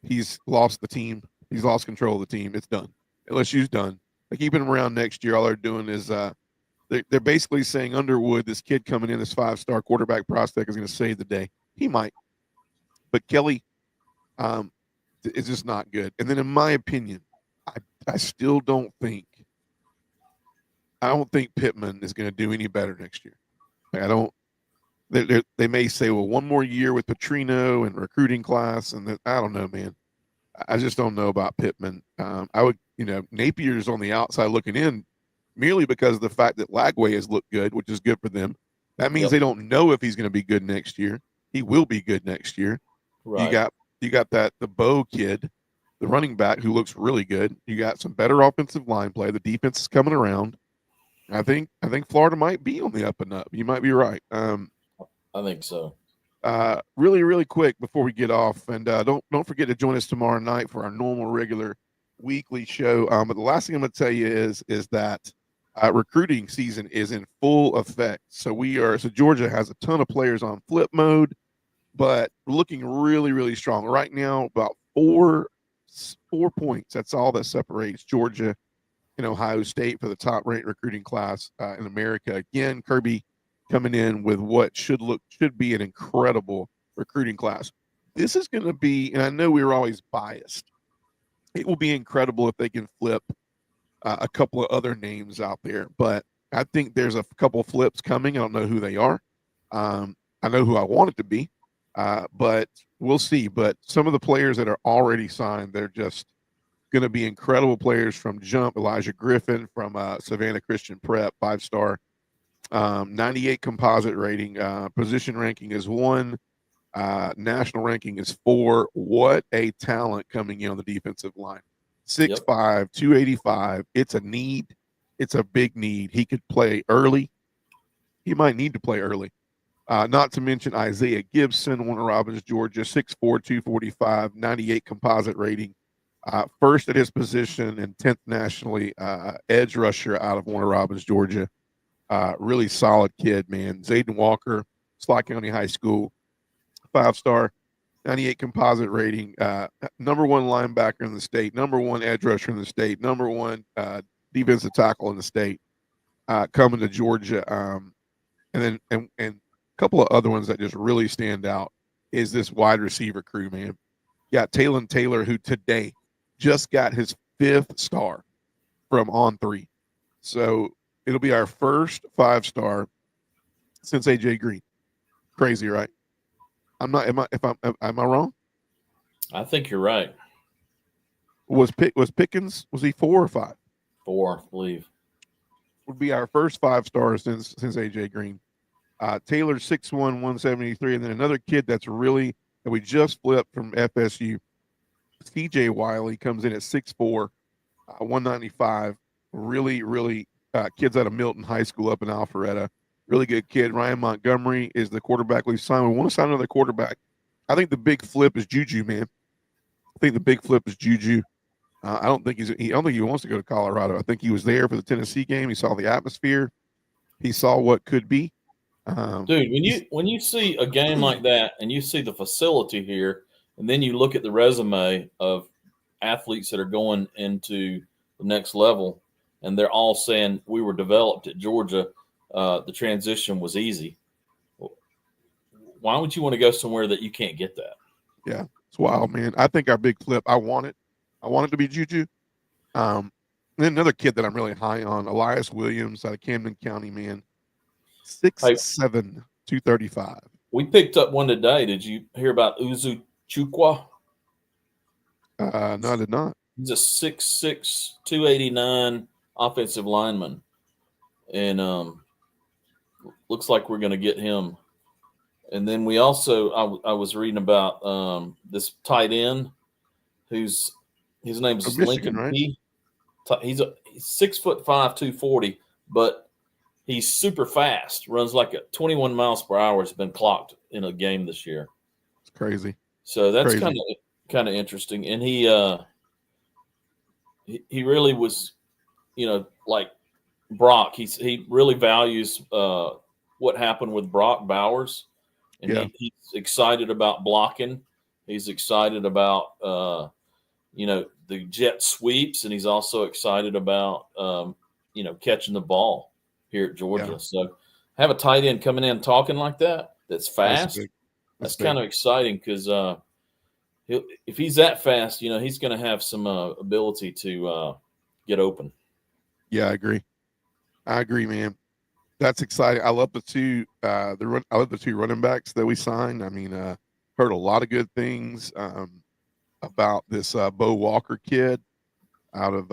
He's lost the team. He's lost control of the team. It's done. LSU's done. They keeping him around next year. All they're doing is they're basically saying Underwood, this kid coming in, this 5-star quarterback prospect, is going to save the day. He might, but Kelly is just not good. And then, in my opinion, I still don't think Pittman is going to do any better next year. I don't. They may say, well, one more year with Petrino and recruiting class, and I don't know, man. I just don't know about Pittman. I would, Napier's on the outside looking in, merely because of the fact that Lagway has looked good, which is good for them. That means they don't know if he's going to be good next year. He will be good next year. Right. You got the Bo kid, the running back, who looks really good. You got some better offensive line play. The defense is coming around. I think Florida might be on the up and up. You might be right. I think so. Really, really quick before we get off, and don't forget to join us tomorrow night for our normal, regular weekly show. But the last thing I'm going to tell you is that recruiting season is in full effect. So Georgia has a ton of players on flip mode, but looking really, really strong right now. About 4 points. That's all that separates Georgia and Ohio State for the top-ranked recruiting class in America. Again, Kirby coming in with what should be an incredible recruiting class. This is going to be, and I know we were always biased, it will be incredible if they can flip a couple of other names out there. But I think there's a couple flips coming. I don't know who they are. I know who I want it to be, but we'll see. But some of the players that are already signed, they're just going to be incredible players from jump. Elijah Griffin from Savannah Christian Prep, 5-star. 98 composite rating, position ranking is 1, national ranking is 4. What a talent coming in on the defensive line. 6'5", 285. It's a need. It's a big need. He could play early. He might need to play early. Not to mention Isaiah Gibson, Warner Robins, Georgia, 6'4", 245, 98 composite rating. First at his position and 10th nationally, edge rusher out of Warner Robins, Georgia. Really solid kid, man. Zayden Walker, Slot County High School, 5-star, 98 composite rating, number 1 linebacker in the state, number 1 edge rusher in the state, number 1 defensive tackle in the state, coming to Georgia. And a couple of other ones that just really stand out is this wide receiver crew, man. Yeah, Talon Taylor, who today just got his 5th star from On3. So it'll be our first 5-star since AJ Green. Crazy, right? Am I wrong? I think you're right. Was Pickens, was he 4 or 5? 4, I believe. Would be our first 5-star since AJ Green. Taylor 6'1", 173, and then another kid that we just flipped from FSU. CJ Wiley comes in at 6'4", 195. Really, really kids out of Milton High School up in Alpharetta. Really good kid. Ryan Montgomery is the quarterback we've signed. We want to sign another quarterback. I think the big flip is Juju, man. I think the big flip is Juju. I don't think he wants to go to Colorado. I think he was there for the Tennessee game. He saw the atmosphere. He saw what could be. Dude, when you see a game like that and you see the facility here, And then you look at the resume of athletes that are going into the next level, and they're all saying we were developed at Georgia. The transition was easy. Why would you want to go somewhere that you can't get that? Yeah, it's wild, man. I think our big flip. I want it to be Juju. Then another kid that I'm really high on, Elias Williams out of Camden County, man. 6'7", 235. We picked up one today. Did you hear about Uzu Chukwa? No, I did not. He's a 6'6", 289 offensive lineman. And looks like we're going to get him. And then we also, I was reading about this tight end his name is Michigan, Lincoln right? P. He's 6'5", 240, but he's super fast. Runs like 21 miles per hour. Has been clocked in a game this year. It's crazy. So that's Crazy. kind of interesting. And he really was, like Brock. He really values what happened with Brock Bowers, and Yeah. he's excited about blocking. He's excited about the jet sweeps, and he's also excited about catching the ball here at Georgia. Yeah. So have a tight end coming in talking like that. That's fast. big. That's big. kind of exciting because if he's that fast, he's going to have some ability to get open. Yeah, I agree, man. That's exciting. I love the two I love the two running backs that we signed. I mean, heard a lot of good things about this Bo Walker kid out of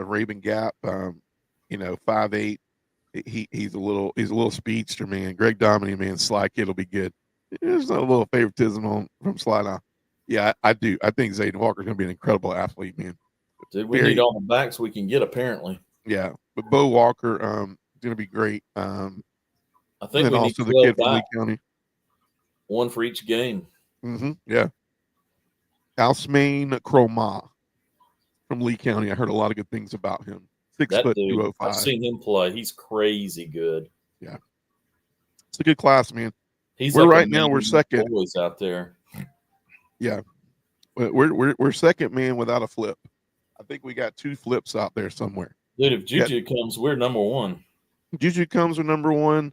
Raven Gap. 5'8". He's a little speedster, man. Greg Dominy, man, sly kid will be good. There's no little favoritism from Sly now. Yeah, I do. I think Zayden Walker's going to be an incredible athlete, man. Dude, we need all the backs we can get, apparently. Yeah, but Bo Walker is going to be great. I think and we also need the kid back. from Lee County. One for each game. Yeah. Alsmain Croma from Lee County. I heard a lot of good things about him. 6 That foot dude, 205. I've seen him play. He's crazy good. Yeah, it's a good class, man. He's We're like right now. We're second. Boys out there. Yeah, we're second, man, without a flip. I think we got 2 flips out there somewhere. Dude, if Juju comes, we're number one. Juju comes with number one.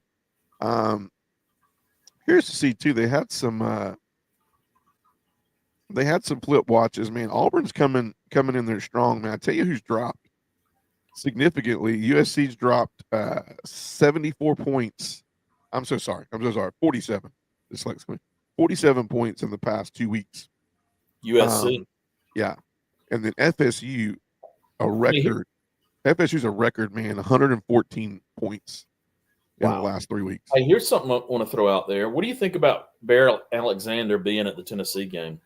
Curious to see too. They had some flip watches, man. Auburn's coming in there strong, man. I tell you who's dropped significantly. USC's dropped 74 points. I'm so sorry. 47. Dyslexic. 47 points in the past 2 weeks. USC. Yeah. And then FSU, a record. FSU's a record, man. 114 points in the last 3 weeks. Hey, here's something I want to throw out there. What do you think about Bear Alexander being at the Tennessee game?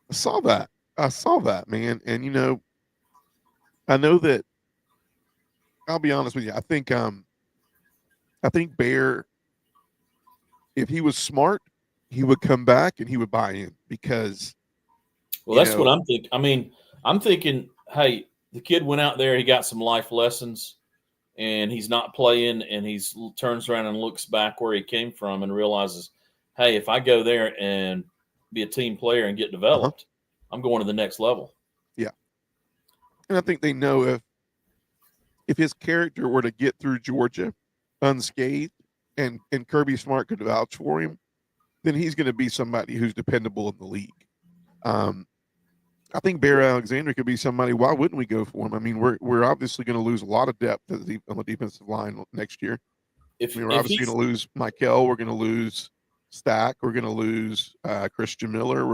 I saw that, man. And I know that. I'll be honest with you. I think Bear, if he was smart, he would come back and he would buy in because. Well, that's what I'm thinking. I mean, I'm thinking, hey, the kid went out there, he got some life lessons, and he's not playing, and he turns around and looks back where he came from and realizes, hey, if I go there and be a team player and get developed, I'm going to the next level. Yeah. And I think they know if his character were to get through Georgia unscathed and Kirby Smart could vouch for him, then he's going to be somebody who's dependable in the league. I think Bear Alexander could be somebody. Why wouldn't we go for him? I mean, we're obviously going to lose a lot of depth on the defensive line next year. We're obviously going to lose Michael. We're going to lose Stack. We're going to lose Christian Miller.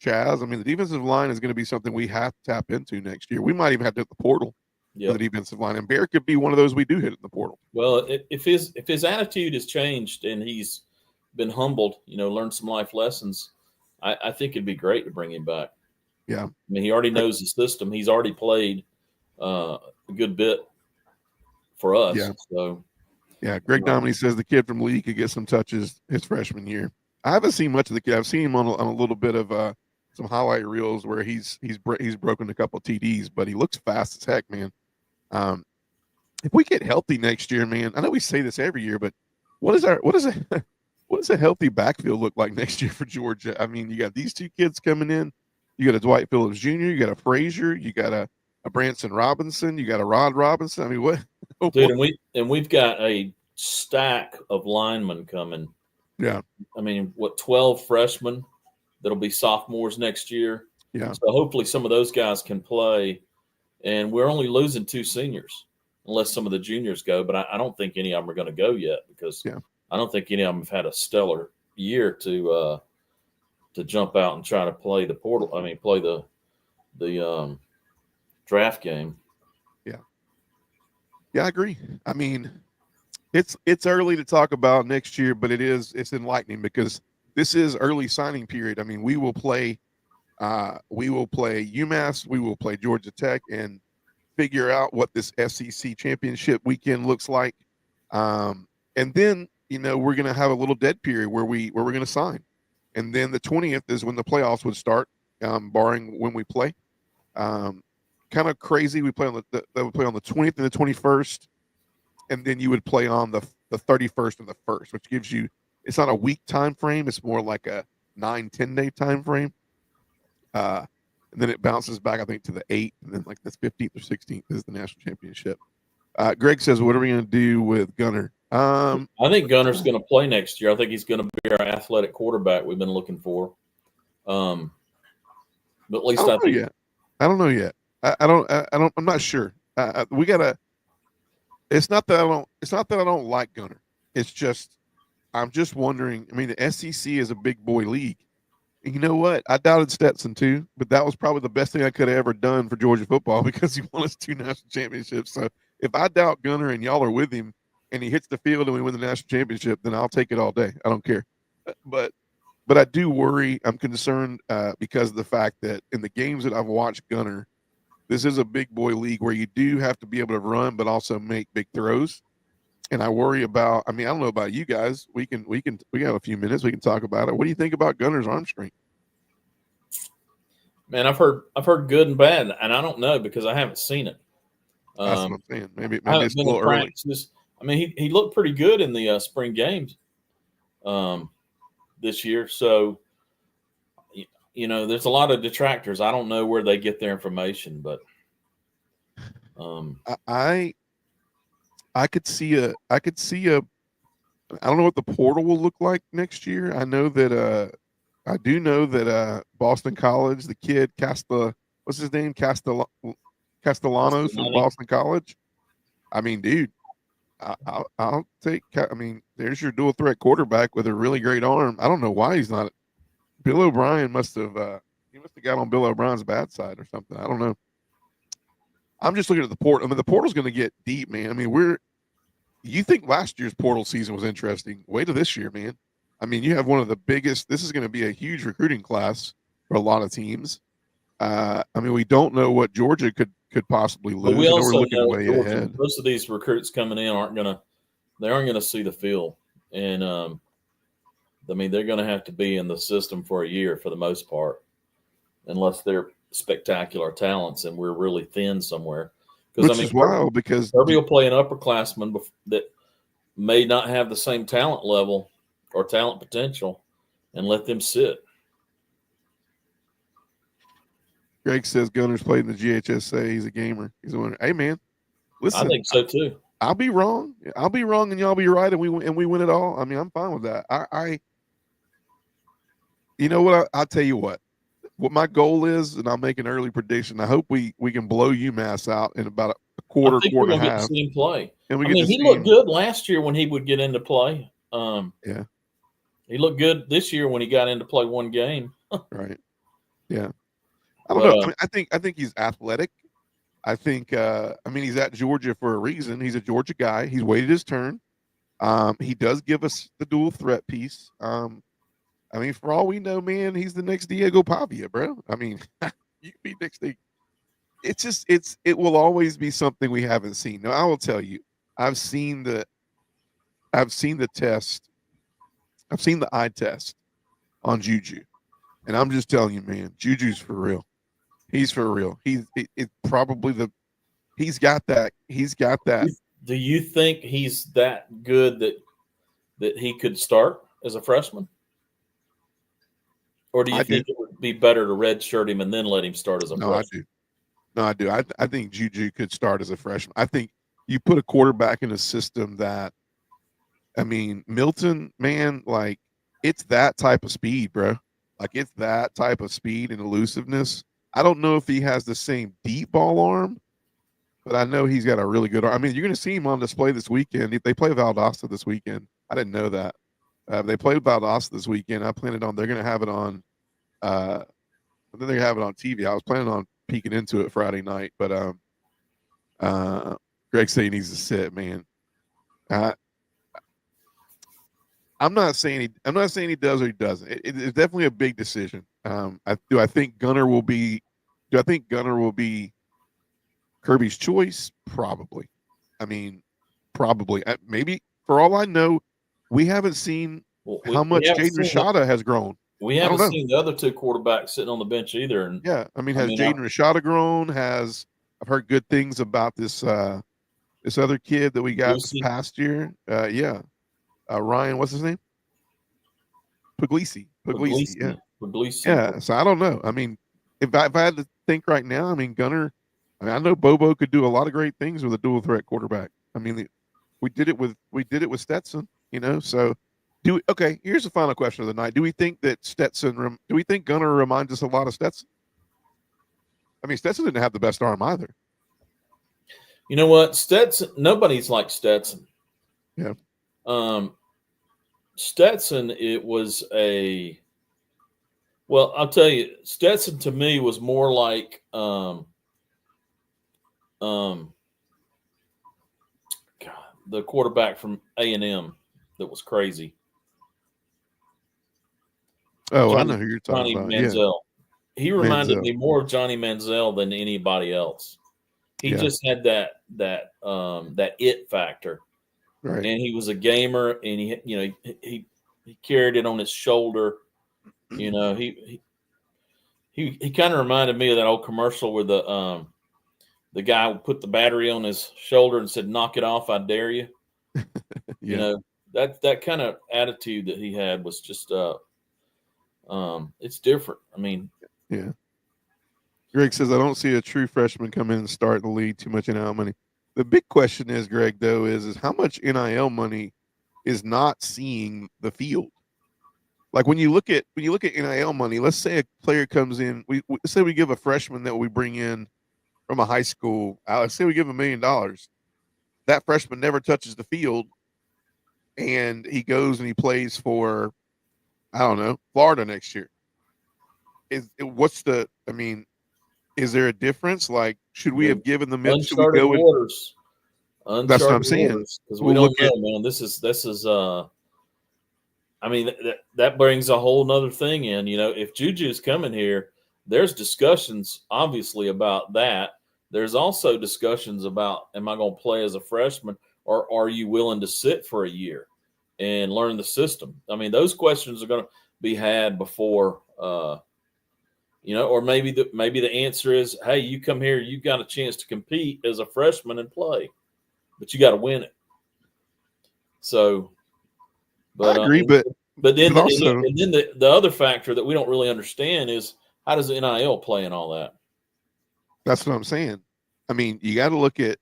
Chaz. I mean, the defensive line is going to be something we have to tap into next year. We might even have to hit the portal for the defensive line, and Bear could be one of those we do hit in the portal. Well, if his attitude has changed and he's been humbled, learned some life lessons, I think it'd be great to bring him back. Yeah. I mean, he already knows the system. He's already played a good bit for us. Yeah. So, yeah. Greg Dominy says the kid from Lee could get some touches his freshman year. I haven't seen much of the kid. I've seen him on a little bit of some highlight reels where he's broken a couple of TDs, but he looks fast as heck, man. If we get healthy next year, man, I know we say this every year, but what is what does a healthy backfield look like next year for Georgia? I mean, you got these two kids coming in. You got a Dwight Phillips Jr., you got a Frazier, you got a Branson Robinson, you got a Rod Robinson. I mean, what? Dude, and we've got a stack of linemen coming. Yeah. I mean, 12 freshmen that'll be sophomores next year. Yeah. So hopefully some of those guys can play. And we're only losing 2 seniors unless some of the juniors go. But I don't think any of them are going to go yet because I don't think any of them have had a stellar year to jump out and try to play the portal. I mean, play the draft game. Yeah. Yeah, I agree. I mean, it's early to talk about next year, but it's enlightening because this is early signing period. I mean, we will play UMass, we will play Georgia Tech, and figure out what this SEC championship weekend looks like. And then we're going to have a little dead period where we're going to sign, and then the 20th is when the playoffs would start, barring when we play. Kind of crazy. We play on the 20th and the 21st, and then you would play on the 31st and the 1st, which gives you, it's not a week time frame, it's more like a 9-10 day time frame. And then it bounces back, I think, to the 8th, and then like the 15th or 16th is the national championship. Greg says, what are we going to do with Gunner? I think Gunner's going to play next year. I think he's going to be our athletic quarterback we've been looking for. But at least I think. I don't know yet. I'm not sure. We gotta. It's not that I don't like Gunner. It's just I'm just wondering. I mean, the SEC is a big boy league. And you know what? I doubted Stetson too, but that was probably the best thing I could have ever done for Georgia football because he won us 2 national championships. So if I doubt Gunner and y'all are with him and he hits the field and we win the national championship, then I'll take it all day. I don't care. But I do worry. I'm concerned because of the fact that in the games that I've watched Gunner, this is a big boy league where you do have to be able to run, but also make big throws. And I worry about, I mean, I don't know about you guys. We have a few minutes. We can talk about it. What do you think about Gunner's arm strength? Man, I've heard good and bad, and I don't know because I haven't seen it. That's what I'm saying. Maybe it's a little early. I mean, he looked pretty good in the spring games this year. So, there's a lot of detractors. I don't know where they get their information, but I could see a. I don't know what the portal will look like next year. I know that I do know that Boston College, the kid what's his name? Castellanos from Boston College. I mean, dude, I'll take. I mean, there's your dual threat quarterback with a really great arm. I don't know why he's not. Bill O'Brien must have got on Bill O'Brien's bad side or something. I don't know. I'm just looking at the portal. I mean, the portal's going to get deep, man. I mean, you think last year's portal season was interesting. Wait till this year, man. I mean, you have one of the biggest. This is going to be a huge recruiting class for a lot of teams. I mean, we don't know what Georgia could possibly lose. But we also we're looking know way Georgia, ahead. most of these recruits coming in aren't going to see the field, and I mean, they're going to have to be in the system for a year for the most part, unless they're spectacular talents and we're really thin somewhere. Which is wild because Kirby will play an upperclassman that may not have the same talent level or talent potential and let them sit. Greg says Gunner's played in the GHSA. He's a gamer. He's a winner. Hey, man, listen. I think so too. I'll be wrong, and y'all be right, and we win it all. I mean, I'm fine with that. You know what? I'll tell you what my goal is, and I'll make an early prediction. I hope we can blow UMass out in about a quarter and a half. See him play. And he looked good last year when he would get into play. Yeah, he looked good this year when he got into play one game. Right. Yeah. I don't know. I mean, I think he's athletic. I think. I mean, he's at Georgia for a reason. He's a Georgia guy. He's waited his turn. He does give us the dual threat piece. I mean, for all we know, man, he's the next Diego Pavia, bro. I mean, you can be next thing. It's just it will always be something we haven't seen. Now, I will tell you, I've seen the test. I've seen the eye test on Juju, and I'm just telling you, man, Juju's for real. He's for real. He's probably he's got that. He's got that. Do you think he's that good that he could start as a freshman? Or do you I think it would be better to redshirt him and then let him start as a No, I freshman? do. No, I do. I think Juju could start as a freshman. I think you put a quarterback in a system that, I mean, Milton, man, like it's that type of speed, bro. Like it's that type of speed and elusiveness. I don't know if he has the same deep ball arm, but I know he's got a really good arm. I mean, you're going to see him on display this weekend. They play Valdosta this weekend. I didn't know that. They played Valdosta this weekend. I planned on they're going to have it on. I think they have it on TV. I was planning on peeking into it Friday night, but Greg said he needs to sit, man. I'm not saying he does or he doesn't. It's definitely a big decision. I think Gunner will be Kirby's choice? Probably. I mean, probably. Maybe for all I know, we haven't seen how much Jaden Rashada has grown. We haven't seen the other two quarterbacks sitting on the bench either. And yeah, I mean, has Jaden Rashada grown? I've heard good things about this this other kid that we got this past year. Ryan, what's his name? Puglisi. Yeah. Puglisi. Yeah. So I don't know. I mean, if I had to think right now, I mean, Gunner. I mean, I know Bobo could do a lot of great things with a dual threat quarterback. I mean, we did it with Stetson. You know, so. Okay, here's the final question of the night. Do we think Gunner reminds us a lot of Stetson? I mean, Stetson didn't have the best arm either. You know what? Nobody's like Stetson. Yeah. Stetson, I'll tell you, Stetson to me was more like God, the quarterback from A&M that was crazy. Oh, I know who you're talking about. Manziel. Yeah. He reminded me more of Johnny Manziel than anybody else. He just had that it factor, right? And he was a gamer, and he carried it on his shoulder. You know, he kind of reminded me of that old commercial where the guy would put the battery on his shoulder and said, "Knock it off, I dare you." You know, that kind of attitude that he had was just it's different. I mean, yeah. Greg says, I don't see a true freshman come in and start the league. Too much NIL money. The big question is, Greg, though, is how much NIL money is not seeing the field? Like when you look at NIL money, let's say a player comes in, let's say we give a freshman that we bring in from a high school, let's say we give $1 million. That freshman never touches the field, and he goes and he plays for, I don't know, Florida next year. Is there a difference? Like, should we have given them uncharted waters? That's what I'm saying. Because we don't know, man. This is. I mean, that brings a whole nother thing in. You know, if Juju's coming here, there's discussions obviously about that. There's also discussions about, am I going to play as a freshman, or are you willing to sit for a year and learn the system? I mean, those questions are going to be had before. Or maybe the answer is, hey, you come here, you got a chance to compete as a freshman and play, but you got to win it. So, I agree, but then the other factor that we don't really understand is, how does the NIL play in all that? That's what I'm saying. I mean, you got to look at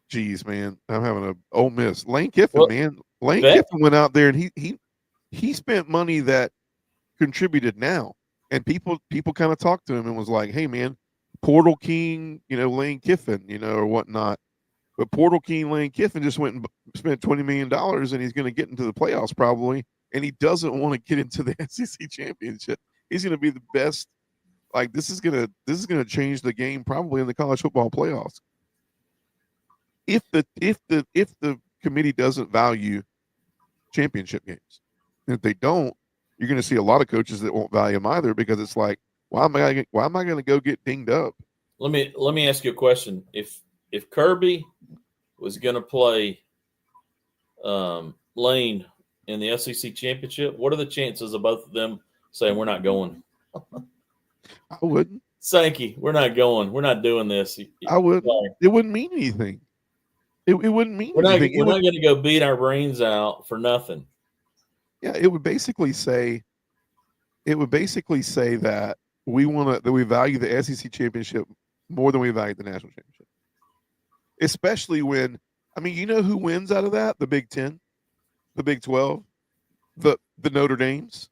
geez, man, I'm having a Ole Miss. Lane Kiffin, man. Lane Kiffin went out there and he spent money that contributed now. And people kind of talked to him and was like, hey, man, Portal King, Lane Kiffin, or whatnot. But Portal King Lane Kiffin just went and spent $20 million, and he's going to get into the playoffs probably. And he doesn't want to get into the SEC championship. He's going to be the best. Like, this is going to change the game probably in the college football playoffs. If the committee doesn't value championship games, and if they don't, you're going to see a lot of coaches that won't value them either, because it's like, why am I going to go get dinged up? Let me ask you a question. If Kirby was going to play Lane in the SEC championship, what are the chances of both of them saying, we're not going? I wouldn't. Sankey, we're not going. We're not doing this. I wouldn't. It wouldn't mean anything. It wouldn't mean We're not anything. we're not going to go beat our brains out for nothing. Yeah, it would basically say that we value the SEC championship more than we value the national championship. Especially when, I mean, you know who wins out of that? The Big 10, the Big 12, the Notre Dames,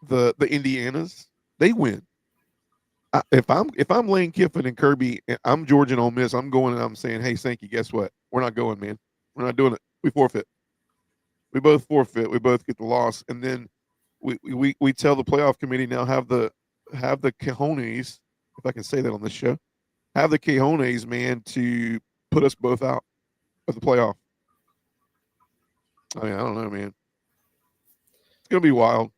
the Indianas. They win. If I'm Lane Kiffin and Kirby, I'm Georgia and Ole Miss, I'm going and I'm saying, hey, Sankey, guess what? We're not going, man. We're not doing it. We forfeit. We both forfeit. We both get the loss, and then we tell the playoff committee now have the cojones, if I can say that on this show, have the cojones, man, to put us both out of the playoff. I mean, I don't know, man. It's gonna be wild.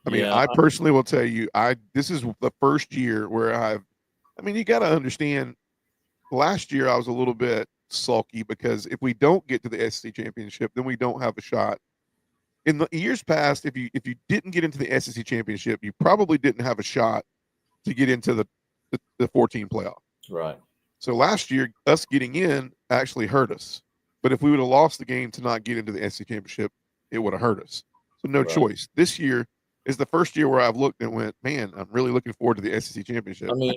I mean, I personally will tell you, this is the first year where I mean, you got to understand. Last year I was a little bit sulky because if we don't get to the SEC championship, then we don't have a shot. In the years past, if you didn't get into the SEC championship, you probably didn't have a shot to get into the 14 playoff. Right. So last year, us getting in actually hurt us. But if we would have lost the game to not get into the SEC championship, it would have hurt us. So no choice. This year is the first year where I've looked and went, man, I'm really looking forward to the SEC championship. I mean,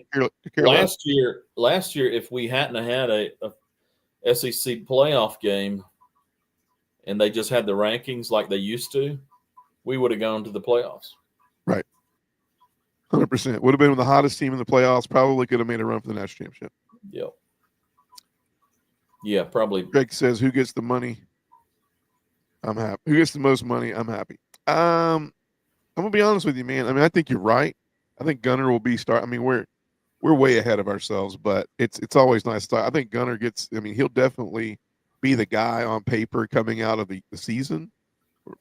last year, if we hadn't had a SEC playoff game and they just had the rankings like they used to, we would have gone to the playoffs. Right. 100%. Would have been the hottest team in the playoffs. Probably could have made a run for the national championship. Yep. Yeah, probably. Greg says, who gets the money? I'm happy. Who gets the most money? I'm happy. I'm gonna be honest with you, man. I mean, I think you're right. I think Gunner will be I mean, we're way ahead of ourselves, but it's always nice to I think Gunner gets. I mean, he'll definitely be the guy on paper coming out of the season,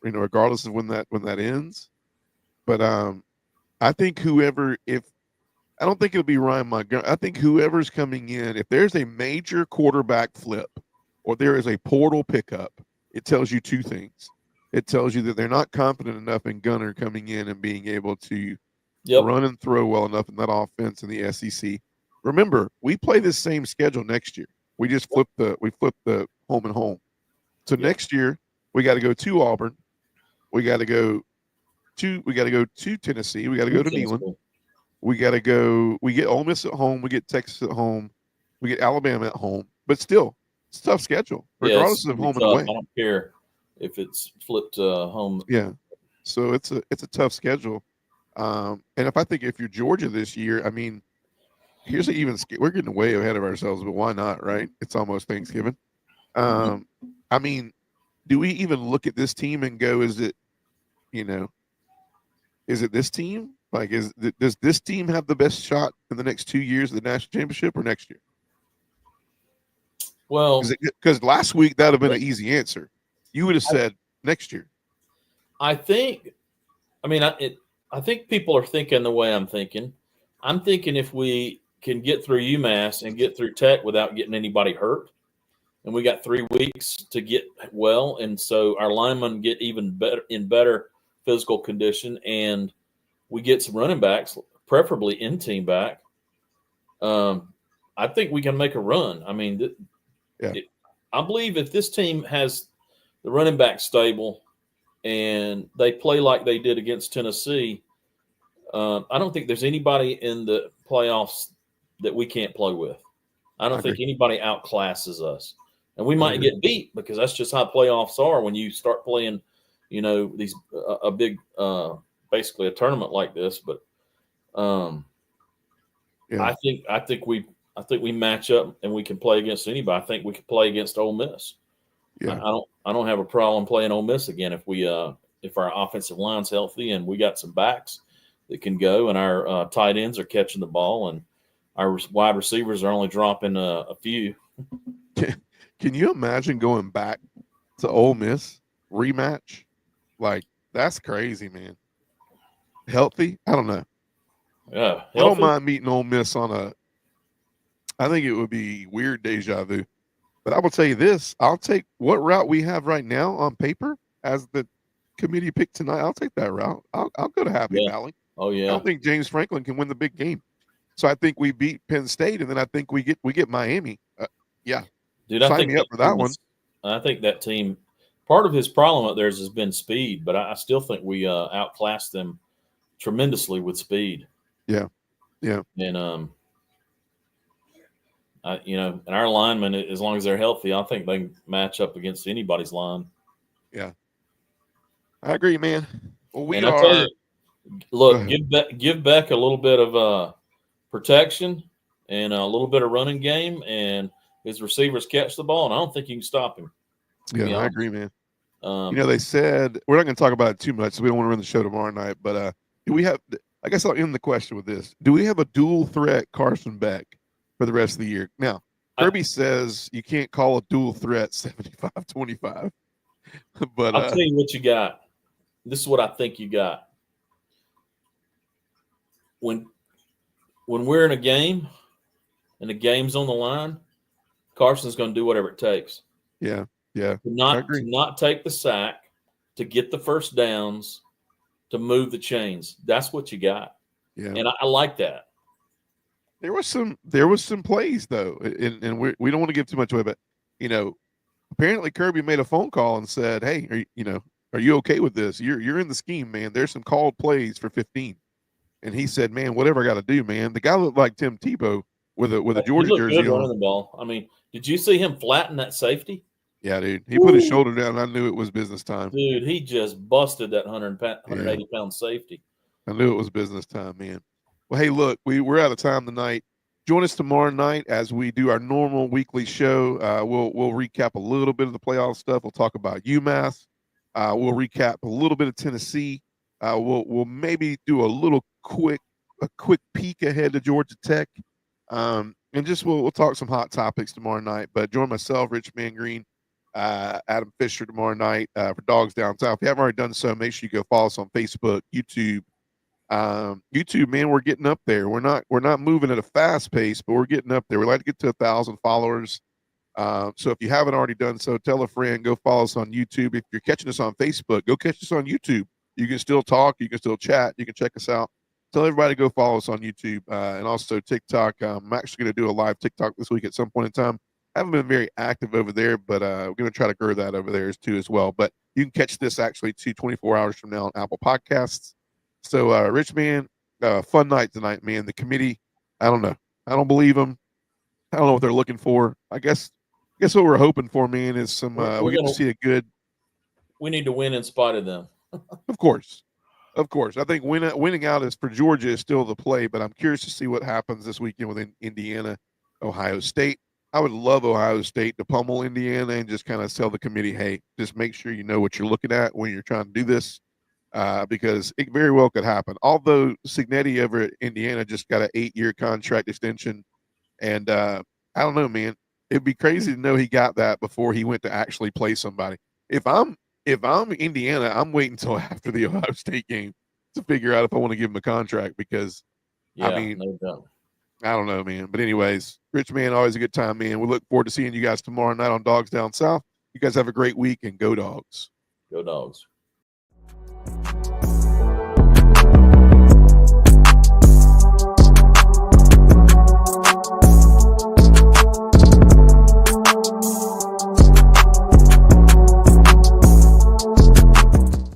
you know, regardless of when that ends. But I think I don't think it'll be Ryan Montgomery. I think whoever's coming in, if there's a major quarterback flip or there is a portal pickup, it tells you two things. It tells you that they're not confident enough in Gunner coming in and being able to run and throw well enough in that offense in the SEC. Remember, we play this same schedule next year. We just flip the home and home. So next year we got to go to Auburn. We got to go to Tennessee. We got to go to Neyland. We got to go. We get Ole Miss at home. We get Texas at home. We get Alabama at home. But still, it's a tough schedule, regardless of home and away. I don't care if it's flipped home. Yeah. So it's a tough schedule. And if you're Georgia this year, I mean, here's we're getting way ahead of ourselves, but why not, right? It's almost Thanksgiving. I mean, do we even look at this team and go, is it this team? Like, does this team have the best shot in the next 2 years of the national championship or next year? Well, because last week that would have been an easy answer. You would have said next year. I think people are thinking the way I'm thinking. I'm thinking if we can get through UMass and get through Tech without getting anybody hurt, and we got 3 weeks to get well, and so our linemen get even better physical condition, and we get some running backs, preferably in-team back, I think we can make a run. I mean, I believe if this team has the running back stable and they play like they did against Tennessee, I don't think there's anybody in the playoffs that we can't play with. I don't think anybody outclasses us. And we might get beat because that's just how playoffs are when you start playing, these a big basically a tournament like this. But I think we match up and we can play against anybody. I think we can play against Ole Miss. Yeah. I don't have a problem playing Ole Miss again if our offensive line's healthy and we got some backs that can go and our tight ends are catching the ball and our wide receivers are only dropping a few. Can you imagine going back to Ole Miss rematch? Like, that's crazy, man. Healthy? I don't know. Yeah, I don't mind meeting Ole Miss I think it would be weird deja vu. But I will tell you this, I'll take what route we have right now on paper as the committee picked tonight. I'll take that route. I'll go to Happy Valley. Oh, yeah. I don't think James Franklin can win the big game. So I think we beat Penn State, and then I think we get Miami. Dude, I Sign think me up for that one. I think that team, part of his problem up there has been speed, but I still think we outclassed them tremendously with speed. Yeah. And and our linemen, as long as they're healthy, I think they can match up against anybody's line. Yeah. I agree, man. Well, we And I tell are. you, look, give Beck a little bit of protection and a little bit of running game, and his receivers catch the ball, and I don't think you can stop him. Yeah, I agree, man. Um, They said we're not going to talk about it too much, so we don't want to run the show tomorrow night. But do we have? I guess I'll end the question with this: do we have a dual threat Carson Beck for the rest of the year? Now, Kirby says you can't call a dual threat 75-25. But I'll tell you what you got. This is what I think you got. When we're in a game and the game's on the line, Carson's going to do whatever it takes. Yeah. To not take the sack, to get the first downs, to move the chains. That's what you got. Yeah. And I like that. There was some plays though, and we don't want to give too much away, but apparently Kirby made a phone call and said, "Hey, are you okay with this? You're in the scheme, man. There's some called plays for 15." And he said, "Man, whatever I got to do, man." The guy looked like Tim Tebow with a Georgia jersey good on. Running the ball. I mean, did you see him flatten that safety? Yeah, dude. He put his shoulder down. And I knew it was business time. Dude, he just busted that 180-pound safety. I knew it was business time, man. Well, hey, look, we're out of time tonight. Join us tomorrow night as we do our normal weekly show. We'll recap a little bit of the playoff stuff. We'll talk about UMass. We'll recap a little bit of Tennessee. We'll maybe do a quick peek ahead to Georgia Tech. And just we'll talk some hot topics tomorrow night. But join myself, Richman Green, Adam Fisher tomorrow night for Dogs Down South. If you haven't already done so, make sure you go follow us on Facebook, YouTube. YouTube, man, we're getting up there. We're not moving at a fast pace, but we're getting up there. We'd like to get to 1,000 followers. So if you haven't already done so, tell a friend, go follow us on YouTube. If you're catching us on Facebook, go catch us on YouTube. You can still talk, you can still chat, you can check us out. Tell everybody to go follow us on YouTube and also TikTok. I'm actually going to do a live TikTok this week at some point in time. I haven't been very active over there, but we're going to try to grow that over there too as well. But you can catch this actually 24 hours from now on Apple Podcasts. So, Rich, man, fun night tonight, man. The committee, I don't know. I don't believe them. I don't know what they're looking for. I guess what we're hoping for, man, is some. We get to see a good. We need to win in spite of them. Of course. I think winning out is for Georgia is still the play, but I'm curious to see what happens this weekend with Indiana, Ohio State. I would love Ohio State to pummel Indiana and just kind of tell the committee, hey, just make sure you know what you're looking at when you're trying to do this. Because it very well could happen. Although Signetti over at Indiana just got an 8-year contract extension, and I don't know, man. It'd be crazy to know he got that before he went to actually play somebody. If I'm Indiana, I'm waiting until after the Ohio State game to figure out if I want to give him a contract because, no doubt. I don't know, man. But anyways, Rich, man, always a good time, man. We look forward to seeing you guys tomorrow night on Dogs Down South. You guys have a great week and go Dogs. Go Dogs.